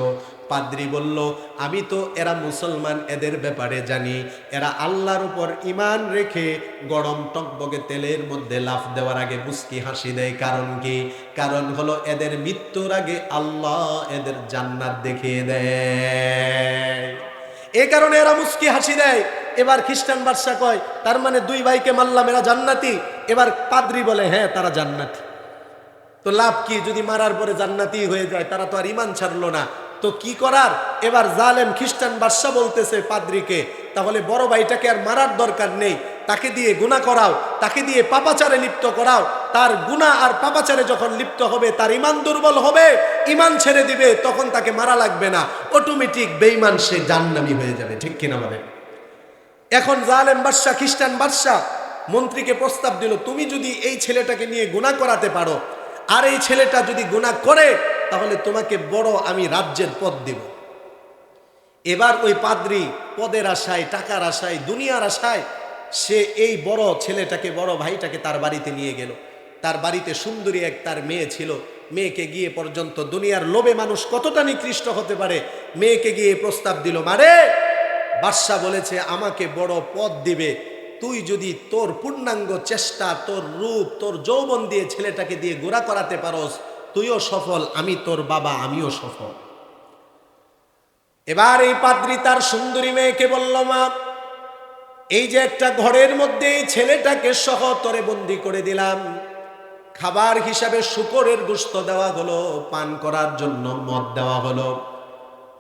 পাদ্রী বলল, আমি তো এরা মুসলমান, এদের ব্যাপারে জানি, এরা আল্লাহর উপর ঈমান রেখে গরম টকবগে তেলের মধ্যে লাফ দেওয়ার আগে মুস্কি হাসি দেয়। কারণ কি? কারণ হলো এদের মৃত্যুর আগে আল্লাহ এদের জান্নাত দেখিয়ে দেয়, এই কারণে এরা মুস্কি হাসি দেয়। এবার খ্রিস্টান বাদশা কয়, তার মানে 2 ভাইকে মারলাম, এরা জান্নাতি? এবার পাদ্রী বলে, হ্যাঁ তারা জান্নাতি। তো লাভ কি, যদি মারার পরে জান্নাতি হয়ে যায়? তারা তো আর ঈমান ছাড়লো না, তো কি করার? এবার জালেম খ্রিস্টান বাদশা বলতেছে পাদ্রীকে, তাহলে বড় ভাইটাকে আর মারার দরকার নেই, তাকে দিয়ে গুনাহ করাও, তাকে দিয়ে পাপাচারে লিপ্ত করাও। তার গুনাহ আর পাপাচারে যখন লিপ্ত হবে, তার ঈমান দুর্বল হবে, ঈমান ছেড়ে দিবে, তখন তাকে মারা লাগবে না, অটোমেটিক বেঈমান সে জাহান্নামী হয়ে যাবে। ঠিক কিনা বলে? এখন জালেম বাদশা, খ্রিস্টান বাদশা মন্ত্রীকে প্রস্তাব দিল, তুমি যদি এই ছেলেটাকে নিয়ে গুনাহ করাতে পারো, আর এই ছেলেটা যদি গুনাহ করে, তাহলে তোমাকে বড় আমি রাজ্যের পদ দেব। এবার ওই পাদ্রী পদের আশায়, টাকার আশায়, দুনিয়ার আশায় সে এই বড় ছেলেটাকে, বড় ভাইটাকে তার বাড়িতে নিয়ে গেল। তার বাড়িতে সুন্দরী এক তার মেয়ে ছিল। মেয়েকে গিয়ে পর্যন্ত, দুনিয়ার লোভে মানুষ কতটা নিকৃষ্ট হতে পারে, মেয়েকে গিয়ে প্রস্তাব দিল, মারে বাদশা বলেছে আমাকে বড় পদ দিবে, তুই যদি তোর পূর্ণাঙ্গ চেষ্টা, তোর রূপ, তোর যৌবন দিয়ে ছেলেটাকে দিয়ে গোড়া করাতে পারোস, তুইও সফল, আমি তোর বাবা, আমিও সফল। এবার এই পাদ্রী তার সুন্দরী মেয়েকে বলল, মা, এই যে একটা ঘরের মধ্যে এই ছেলেটাকে সহ তরে বন্দি করে দিলাম, খাবার হিসাবে শূকরের গোশত দেওয়া হলো, পান করার জন্য মদ দেওয়া হলো।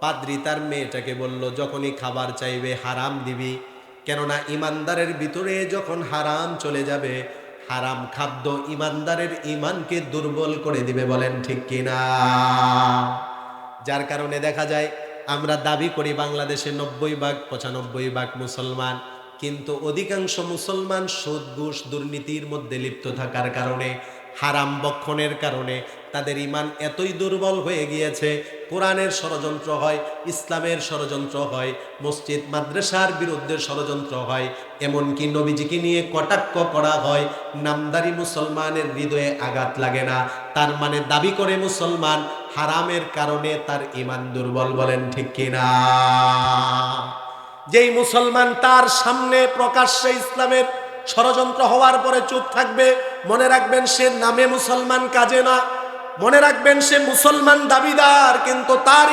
পাদ্রী তার মেয়েটাকে বলল, যখনই খাবার চাইবে হারাম দিবি, কেননা ইমানদারের ভিতরে যখন হারাম চলে যাবে, হারাম খাদ্য ইমানদারের ইমানকে দুর্বল করে দিবে। বলেন ঠিক কিনা? যার কারণে দেখা যায় আমরা দাবি করি বাংলাদেশে 90% 95% মুসলমান, কিন্তু অধিকাংশ মুসলমান সুদ, ঘুষ, দুর্নীতির মধ্যে লিপ্ত থাকার কারণে, হারাম বক্ষণের কারণে তাদের ইমান এতই দুর্বল হয়ে গিয়েছে। কোরআনের ষড়যন্ত্র হয়, ইসলামের ষড়যন্ত্র হয়, মসজিদ মাদ্রাসার বিরুদ্ধে ষড়যন্ত্র হয়, এমনকি নবীজিকে নিয়ে কটাক্ষ করা হয়। নামদারি মুসলমানের হৃদয়ে আঘাত লাগে না, তার মানে দাবি করে মুসলমান, হারামের কারণে তার ইমান দুর্বল। বলেন ঠিক কিনা? যেই মুসলমান তার সামনে প্রকাশ্যে ইসলামের ষড়যন্ত্র হওয়ার পরে চুপ থাকবে, মনে রাখবেন সে নামে মুসলমান, কাজে না। মনে রাখবেন সে মুসলমান দাবিদার, কিন্তু তার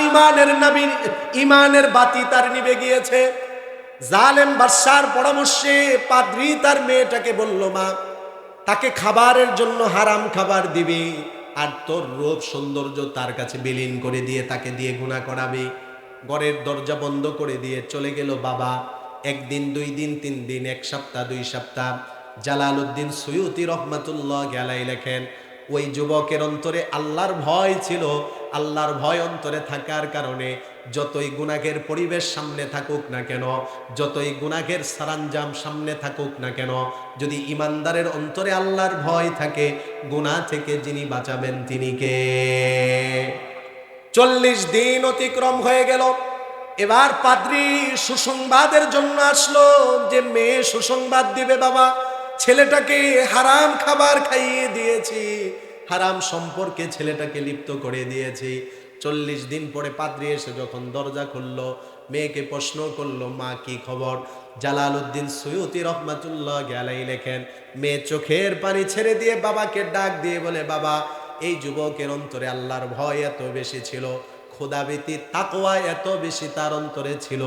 ইমানের বাতি তার নিভে গিয়েছে। জালেম বাদশার পরামর্শে পাদ্রী তার মেয়েটাকে বলল, মা, তাকে খাবারের জন্য হারাম খাবার দিবি, আর তোর রূপ সৌন্দর্য তার কাছে বিলীন করে দিয়ে তাকে দিয়ে গুনাহ করাবি। ঘরের দরজা বন্ধ করে দিয়ে চলে গেল বাবা। একদিন, 2 দিন, 3 দিন, 1 সপ্তাহ, 2 সপ্তাহ। জালালউদ্দিন সুয়ুতি রহমাতুল্লাহ আলাইহি লেখেন, ওই যুবকের অন্তরে আল্লাহর ভয় ছিল। আল্লাহর ভয় অন্তরে থাকার কারণে যতই গুনাহের পরিবেশ সামনে থাকুক না কেন, যতই গুনাহের সরঞ্জাম সামনে থাকুক না কেন, যদি ইমানদারের অন্তরে আল্লাহর ভয় থাকে, গুনাহ থেকে যিনি বাঁচাবেন তিনি কে? 40 দিন অতিক্রম হয়ে গেল। এবার পাদ্রী সুসংবাদের জন্য আসলো যে মেয়ে সুসংবাদ দিবে, বাবা, ছেলেটাকে হারাম খাবার খাইয়ে দিয়েছি, হারাম সম্পর্কে ছেলেটাকে লিপ্ত করে দিয়েছি। 40 দিন পরে পাদ্রী এসে যখন দরজা খুললো, মেয়েকে প্রশ্ন করলো, মা, কি খবর? জালালউদ্দিন সুয়ুতি রহমাতুল্লাহ আলাইহি লেখেন, মেয়ে চোখের পানি ছেড়ে দিয়ে বাবাকে ডাক দিয়ে বলে, বাবা, এই যুবকের অন্তরে আল্লাহর ভয় এত বেশি ছিল, খোদাভীতি, তাকওয়া এত বেশি তার অন্তরে ছিল,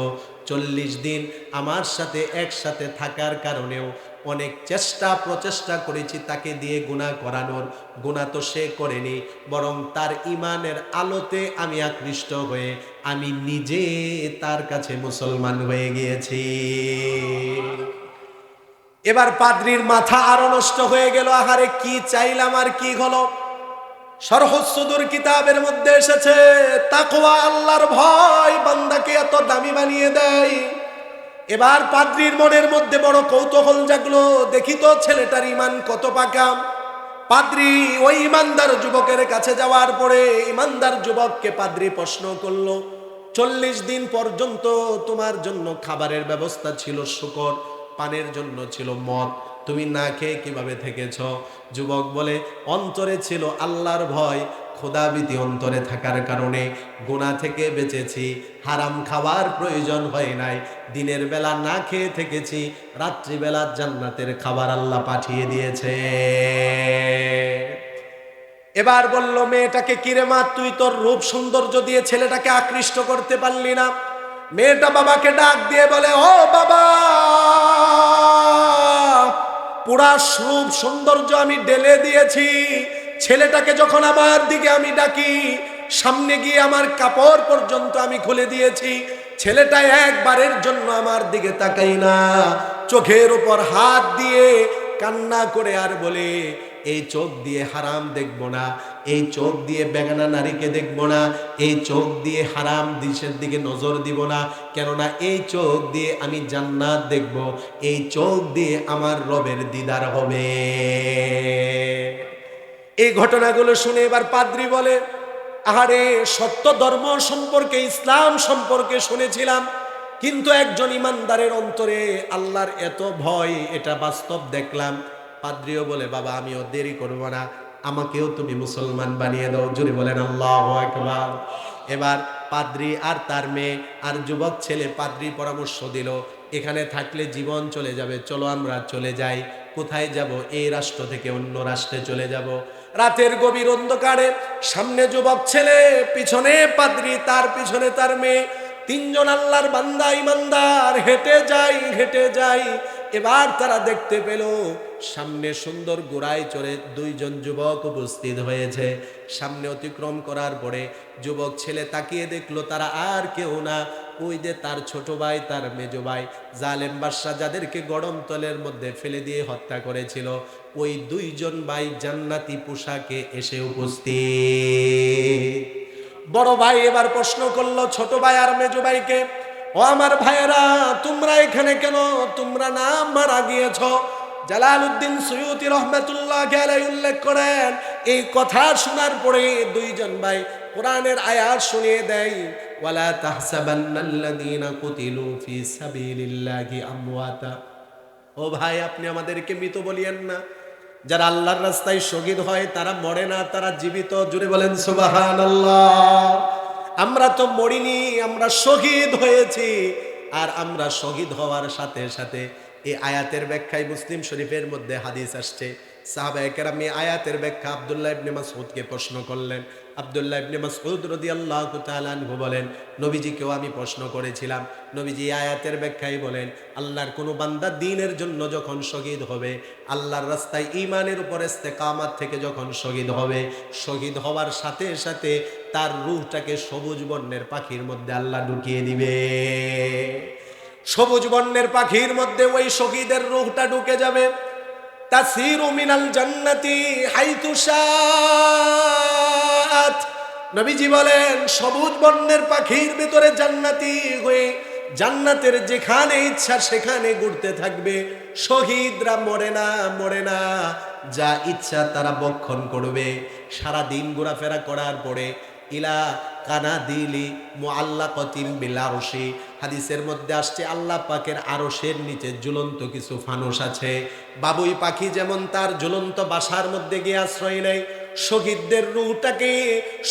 40 দিন আমার সাথে একসাথে থাকার কারণেও অনেক চেষ্টা প্রচেষ্টা করেছি তাকে দিয়ে গুনাহ করানোর। গুনাহ তো সে করেনি, বরং তার ইমানের আলোতে আমি আকৃষ্ট হয়ে আমি নিজে তার কাছে মুসলমান হয়ে গিয়েছি। এবার পাদ্রীর মাথা আরো নষ্ট হয়ে গেল, আহারে কি চাইলাম আর কি হলো। শরহুস সুদুর কিতাবের মধ্যে এসেছে, তাকওয়া, আল্লাহর ভয় বান্দাকে এত দামি বানিয়ে দেয়। এবার পাদ্রীর মনের মধ্যে বড় কৌতূহল জাগলো, দেখি তো ছেলেটার ইমান কত পাকা। পাদ্রী ওই ইমানদার যুবকের কাছে যাওয়ার পরে ইমানদার যুবককে পাদ্রী প্রশ্ন করলো, 40 দিন পর্যন্ত তোমার জন্য খাবারের ব্যবস্থা ছিল শূকর, পানের জন্য ছিল মদ, তুমি না খেয়ে কিভাবে থেকেছ? যুবক বলে, অন্তরে ছিল আল্লাহর ভয়, খোদাভীতি অন্তরে থাকার কারণে গুনাহ থেকে বেঁচেছি, হারাম খাবার প্রয়োজন হয় নাই, দিনের বেলা না খেয়ে থেকেছি, রাত্রিবেলা জান্নাতের খাবার আল্লাহ পাঠিয়ে দিয়েছে। এবার বলল মেয়েটাকে, কিরে মা, তুই তোর রূপ সৌন্দর্য দিয়ে ছেলেটাকে আকৃষ্ট করতে পারলি না? মেয়েটা বাবাকে ডাক দিয়ে বলে, ও বাবা, পুরা রূপ সৌন্দর্য আমি ঢেলে দিয়েছি, ছেলেটাকে যখন আমার দিকে আমি ডাকি, সামনে গিয়ে আমার কাপড় পর্যন্ত আমি খুলে দিয়েছি, ছেলেটা একবারের জন্য আমার দিকে তাকাই না, চোখের উপর হাত দিয়ে কান্না করে আর বলে, এই চোখ দিয়ে হারাম দেখব না, এই চোখ দিয়ে বেগানা নারীকে দেখব না, এই চোখ দিয়ে হারাম দিশের দিকে নজর দিব না। কেননা এই চোখ দিয়ে আমি জান্নাত দেখব, এই চোখ দিয়ে আমার রবের দিদার হবে। এই ঘটনাগুলো শুনে এবার পাদ্রী বলে, আহারে, সত্য ধর্ম সম্পর্কে, ইসলাম সম্পর্কে শুনেছিলাম, কিন্তু একজন ইমানদারের অন্তরে আল্লাহর এত ভয়, এটা বাস্তব দেখলাম। পাদ্রীও বলে, বাবা আমিও দেরি করব না, আমাকেও তুমি মুসলমান বানিয়ে দাও। জোরে বলেন আল্লাহু আকবার। এবার পাদ্রী আর তার মেয়ে আর যুবক ছেলে পাদ্রী পরামর্শ দিল, এখানে থাকলে জীবন চলে যাবে, চলো আমরা চলে যাই। কোথায় যাব? এই রাষ্ট্র থেকে অন্য রাষ্ট্রে চলে যাব। রাতের গভীর অন্ধকারে সামনে যুবক ছেলে, পিছনে পাদ্রী, তার পিছনে তার মেয়ে, তিনজন আল্লাহর বান্দা ইমানদার হেঁটে যাই। এবার তারা দেখতে পেল সামনে সুন্দর ঘোড়ায় চড়ে দুইজন যুবক উপস্থিত হয়েছে। সামনে অতিক্রম করার পরে যুবক ছেলে তাকিয়ে দেখলো তারা আর কেউ না, ওই যে তার ছোট ভাই, তার মেজো ভাই, জালেম বাদশা যাদেরকে গরম তলের মধ্যে ফেলে দিয়ে হত্যা করেছিল, ওই দুইজন ভাই জান্নাতি পোশাকে এসে উপস্থিত। বড় ভাই এবার প্রশ্ন করলো ছোট ভাই আর মেজো ভাইকে, ও আমার ভাইয়েরা, তোমরা এখানে কেন? তোমরা না মারা গিয়েছ? জালালউদ্দিন সুয়ুতি রহমাতুল্লাহি আলাইহি উল্লেখ করেন, এই কথা শোনার পরে দুইজন ভাই কোরআনের আয়াত শুনিয়ে দেয়, ওয়ালা তাহসাবান্নাল্লাযীনা কুতিলু ফি সাবিলিল্লাহি আমওয়াতা। ও ভাই, আপনি আমাদেরকে মৃত বলিয়েন না। যারা আল্লাহর রাস্তায় শহীদ হয় তারা মরে না, তারা জীবিত। জুড়ে বলেন সুবহানাল্লাহ। আমরা তো মরিনি, আমরা শহীদ হয়েছি। আর আমরা শহীদ হওয়ার সাথে সাথে এই আয়াতের ব্যাখ্যায় মুসলিম শরীফের মধ্যে হাদিস আসছে, সাহাবায়ে কেরাম এই আয়াতের ব্যাখ্যা আব্দুল্লাহ ইবনে মাসউদকে প্রশ্ন করলেন। আব্দুল্লাহ ইবনে মাসউদ রাদিয়াল্লাহু তাআলা আনহু বলেন, নবীজিকেও আমি প্রশ্ন করেছিলাম। নবীজি আয়াতের ব্যাখ্যায় বলেন, আল্লাহর কোনো বান্দা দ্বীনের জন্য যখন শহীদ হবে, আল্লাহর রাস্তায় ঈমানের উপর ইস্তেকামাত থেকে যখন শহীদ হবে, শহীদ হওয়ার সাথে সাথে তার রূহটাকে সবুজ বর্ণের পাখির মধ্যে আল্লাহ ঢুকিয়ে দিবে। সবুজ বর্ণের পাখির মধ্যে ওই শহীদের রূহটা ঢুকে যাবে। তাসিরু মিনাল জান্নাতি হাইতু শাআত। নবীজি বলেন, সবুজ বর্ণের পাখির ভিতরে জান্নাতি হয়ে জান্নাতের যেখানে ইচ্ছা সেখানে ঘুরতে থাকবে। শহীদরা মরে না, যা ইচ্ছা তারা বক্ষণ করবে। সারা দিন ঘোরাফেরা করার পরে ইলা কানাদিলি মুআল্লাকাতিন বিল আরশি, হাদিসের মধ্যে আসছে আল্লাহ পাকের আরশের নিচে ঝুলন্ত কিছু ফানুস আছে। বাবুই পাখি যেমন তার ঝুলন্ত বাসার মধ্যে গিয়ে আশ্রয় নেয়, শহীদদের রূহটাকে,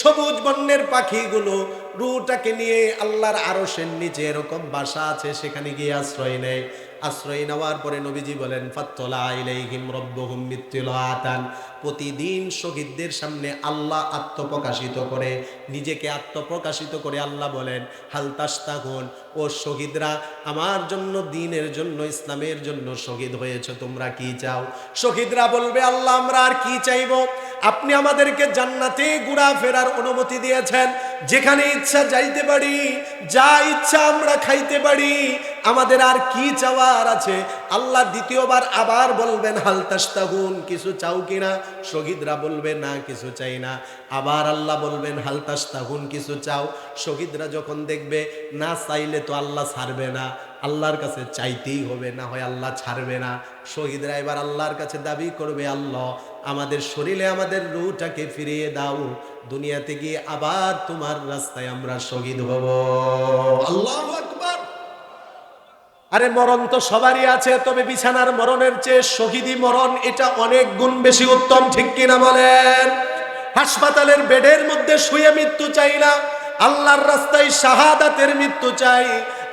সবুজ বর্ণের পাখিগুলো রূহটাকে নিয়ে আল্লাহর আরশের নিচে এরকম বাসা আছে, সেখানে গিয়ে আশ্রয় নেয়। আশ্রয় নেওয়ার পরে নবীজি বলেন, ফাত্তলা ইলাইহিম রাব্বুহুম মিত্তিলাতান। প্রতিদিন শহীদদের সামনে আল্লাহ আত্মপ্রকাশিত করে, নিজেকে আত্মপ্রকাশিত করে আল্লাহ বলেন, হাল তাশতাগুন, ও শহীদরা, আমার জন্য, দ্বীনের জন্য, ইসলামের জন্য শহীদ হয়েছে, তোমরা কি চাও? শহীদরা বলবে, আল্লাহ আমরা আর কি চাইব? আপনি আমাদেরকে জান্নাতে ঘোরাফেরার অনুমতি দিয়েছেন, যেখানে ইচ্ছা যাইতে পারি, যা ইচ্ছা আমরা খাইতে পারি, আমাদের আর কি চাওয়ার আছে? আল্লাহ দ্বিতীয়বার আবার বলবেন, হাল তাশতাগুন, কিছু চাও কিনা? শহীদরা বলবে, না কিছু চাই না। আবার আল্লাহ বলবেন, হাল তাশতাগুন, কিছু চাও? শহীদরা যখন দেখবে না চাইলে তো আল্লাহ ছাড়বে না, আল্লাহর কাছে চাইতেই হবে, না হয় আল্লাহ ছাড়বে না। শহীদরা এবার আল্লাহর কাছে দাবি করবে, আল্লাহ আমাদের শরীরে আমাদের রূহটাকে ফিরিয়ে দাও, দুনিয়াতে গিয়ে আবার তোমার রাস্তায় আমরা শহীদ হব। আল্লাহু আকবার। আরে মরণ তো সবারই আছে, তবে বিছানার মরণের চেয়ে শহীদি মরণ এটা অনেক গুণ বেশি উত্তম, ঠিক কিনা বলেন? হাসপাতালের বেডের মধ্যে শুয়ে মৃত্যু চাই না, আল্লাহর রাস্তায় শাহাদাতের মৃত্যু চাই।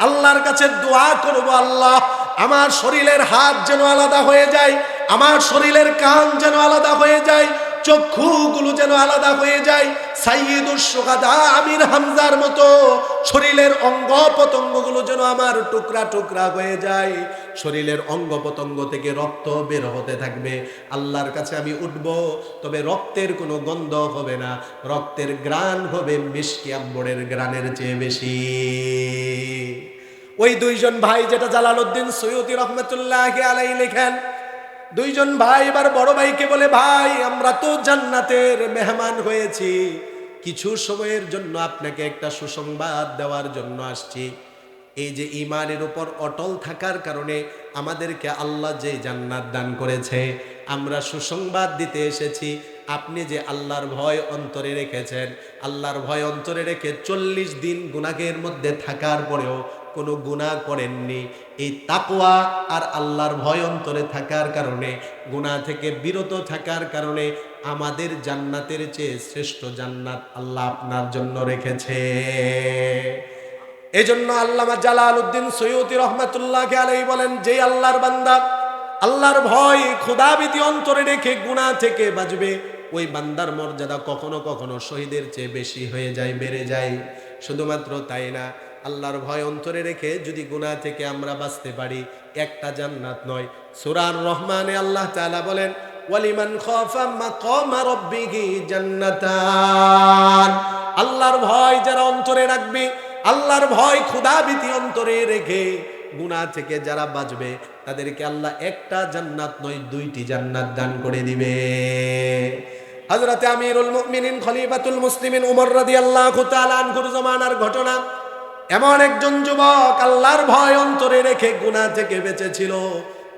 আল্লাহর কাছে দোয়া করব, আল্লাহ আমার শরীরের হাত যেন আলাদা হয়ে যায়, আমার শরীরের কান যেন আলাদা হয়ে যায়, চক্ষুগুলো যেন আলাদা হয়ে যায়। সাইয়্যিদুশ শুহাদা আমির হামজার মতো শরীরের অঙ্গ প্রত্যঙ্গগুলো যেন আমার টুকরা টুকরা হয়ে যায়, শরীরের অঙ্গ প্রত্যঙ্গ থেকে রক্ত বের হতে থাকবে। আল্লাহর কাছে আমি উঠব, তবে রক্তের কোনো গন্ধ হবে না, রক্তের ঘ্রাণ হবে মিশকি আম্বরের ঘ্রাণের চেয়ে বেশি। ওই দুইজন ভাই, যেটা জালালউদ্দিন সুয়ুতি রহমাতুল্লাহি আলাইহি লেখেন, দুইজন ভাই এবার বড় ভাইকে বলে, ভাই আমরা তো জান্নাতের মেহমান হয়েছি, কিছু সময়ের জন্য আপনাকে একটা সুসংবাদ দেওয়ার জন্য আসছি। এই যে ঈমানের উপর অটল থাকার কারণে আমাদেরকে আল্লাহ যে জান্নাত দান করেছে, আমরা সুসংবাদ দিতে এসেছি। আপনি যে আল্লাহর ভয় অন্তরে রেখেছেন, আল্লাহর ভয় অন্তরে রেখে 40 দিন গুনাহের মধ্যে থাকার পরেও কোনো গুনাহ করেননি। এই তাকওয়া আর আল্লাহর ভয় অন্তরে থাকার কারণে, গুনাহ থেকে বিরত থাকার কারণে আমাদের জান্নাতের চেয়ে শ্রেষ্ঠ জান্নাত আল্লাহ আপনার জন্য রেখেছে। এজন্য আল্লামা জালালউদ্দিন সৈয়দী রহমাতুল্লাহি আলাইহি বলেন, যে আল্লাহর বান্দা আল্লাহর ভয় খোদাভীতি অন্তরে রেখে গুনাহ থেকে বাঁচবে, ওই বান্দার মর্যাদা কখনো কখনো শহীদের চেয়ে বেশি হয়ে যায়, বেড়ে যায়। শুধুমাত্র তাই না, আল্লাহর ভয় অন্তরে রেখে যদি গুনাহ থেকে আমরা বাঁচতে পারি, একটা জান্নাত নয়, সূরা রহমানে আল্লাহ তাআলা বলেন, ওয়ালিমান খাফা মাকামা রাব্বিহি জান্নাতান। আল্লাহর ভয় যারা অন্তরে রাখবে, আল্লাহর ভয় খোদাভীতি অন্তরে রেখে গুনাহ থেকে যারা বাঁচবে, তাদেরকে আল্লাহ একটা জান্নাত নয় 2টি জান্নাত দান করে দিবে। হযরতে আমিরুল মুমিনিন খলিফাতুল মুসলিমিন ওমর রাদিয়াল্লাহু তাআলা আনহুর জামানার ঘটনা। এমন একজন যুবক আল্লাহর ভয় অন্তরে রেখে গুনাহ থেকে বেঁচেছিল।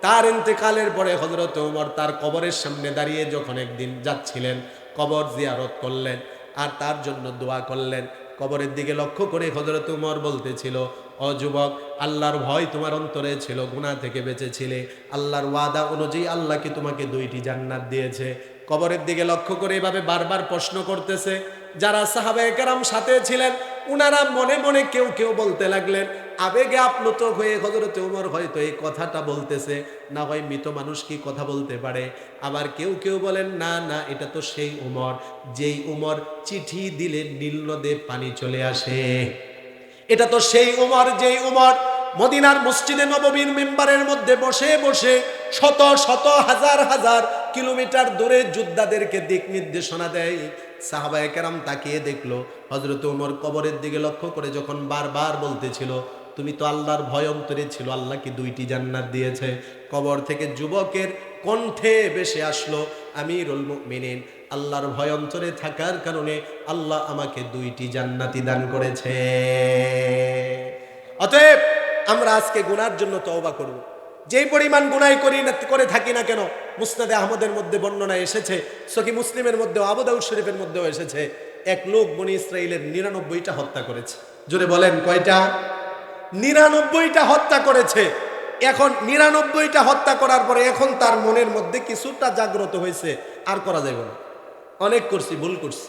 তার ইন্তেকালের পরে হযরত ওমর তার কবরের সামনে দাঁড়িয়ে যখন একদিন যাচ্ছিলেন, কবর জিয়ারত করলেন আর তার জন্য দোয়া করলেন। কবরের দিকে লক্ষ্য করে হযরত ওমর বলতেছিল, ও যুবক, আল্লাহর ভয় তোমার অন্তরে ছিল, গুনাহ থেকে বেঁচেছিলে, আল্লাহর ওয়াদা অনুযায়ী আল্লাহ কি তোমাকে 2টি জান্নাত দিয়েছে? কবরের দিকে লক্ষ্য করে এভাবে বারবার প্রশ্ন করতেছে। যারা সাহাবায়ে কেরাম সাথে ছিলেন, উনারা মনে মনে কেউ কেউ বলতে লাগলেন, আবেগে আপ্লুত হয়ে হযরত ওমর হয়তো এই কথাটা বলতেছে, না হয় মৃত মানুষ কি কথা বলতে পারে। আবার কেউ কেউ বলেন, না না, এটা তো সেই ওমর, যেই ওমর চিঠি দিলে নীল নদে পানি চলে আসে। এটা তো সেই ওমর, যেই ওমর মদিনার মসজিদে নববীর মিম্বারের মধ্যে বসে বসে শত শত হাজার হাজার কিলোমিটার দূরে যোদ্ধাদেরকে দিক নির্দেশনা দেয়। সাহাবায়ে কেরাম তাকিয়ে দেখলো, হযরত ওমর কবরের দিকে লক্ষ্য করে যখন বারবার বলতেছিল, তুমি তো আল্লাহর ভয় অন্তরে ছিল, আল্লাহ কি 2টি জান্নাত দিয়েছে। কবর থেকে যুবকের কণ্ঠে ভেসে আসলো, আমিরুল মুমিনিন, আল্লাহর ভয় অন্তরে থাকার কারণে আল্লাহ আমাকে 2টি জান্নাতি দান করেছে। অতএব আমরা আজকে গুনার জন্য তওবা করব। যেই পরিমাণ গুনাহ করে থাকি না কেন, মুসনাদে আহমদের মধ্যে বর্ণনা এসেছে, সহিহ মুসলিমের মধ্যে, আবু দাউদ শরীফের মধ্যেও এসেছে, এক লোক বনি ইসরাইলের 99টা হত্যা করেছে। জোরে বলেন, কয়টা? 99টা হত্যা করেছে। এখন 99টা হত্যা করার পরে এখন তার মনের মধ্যে কিছুটা জাগ্রত হয়েছে, আর করা যাবে না, অনেক করছি, ভুল করছি,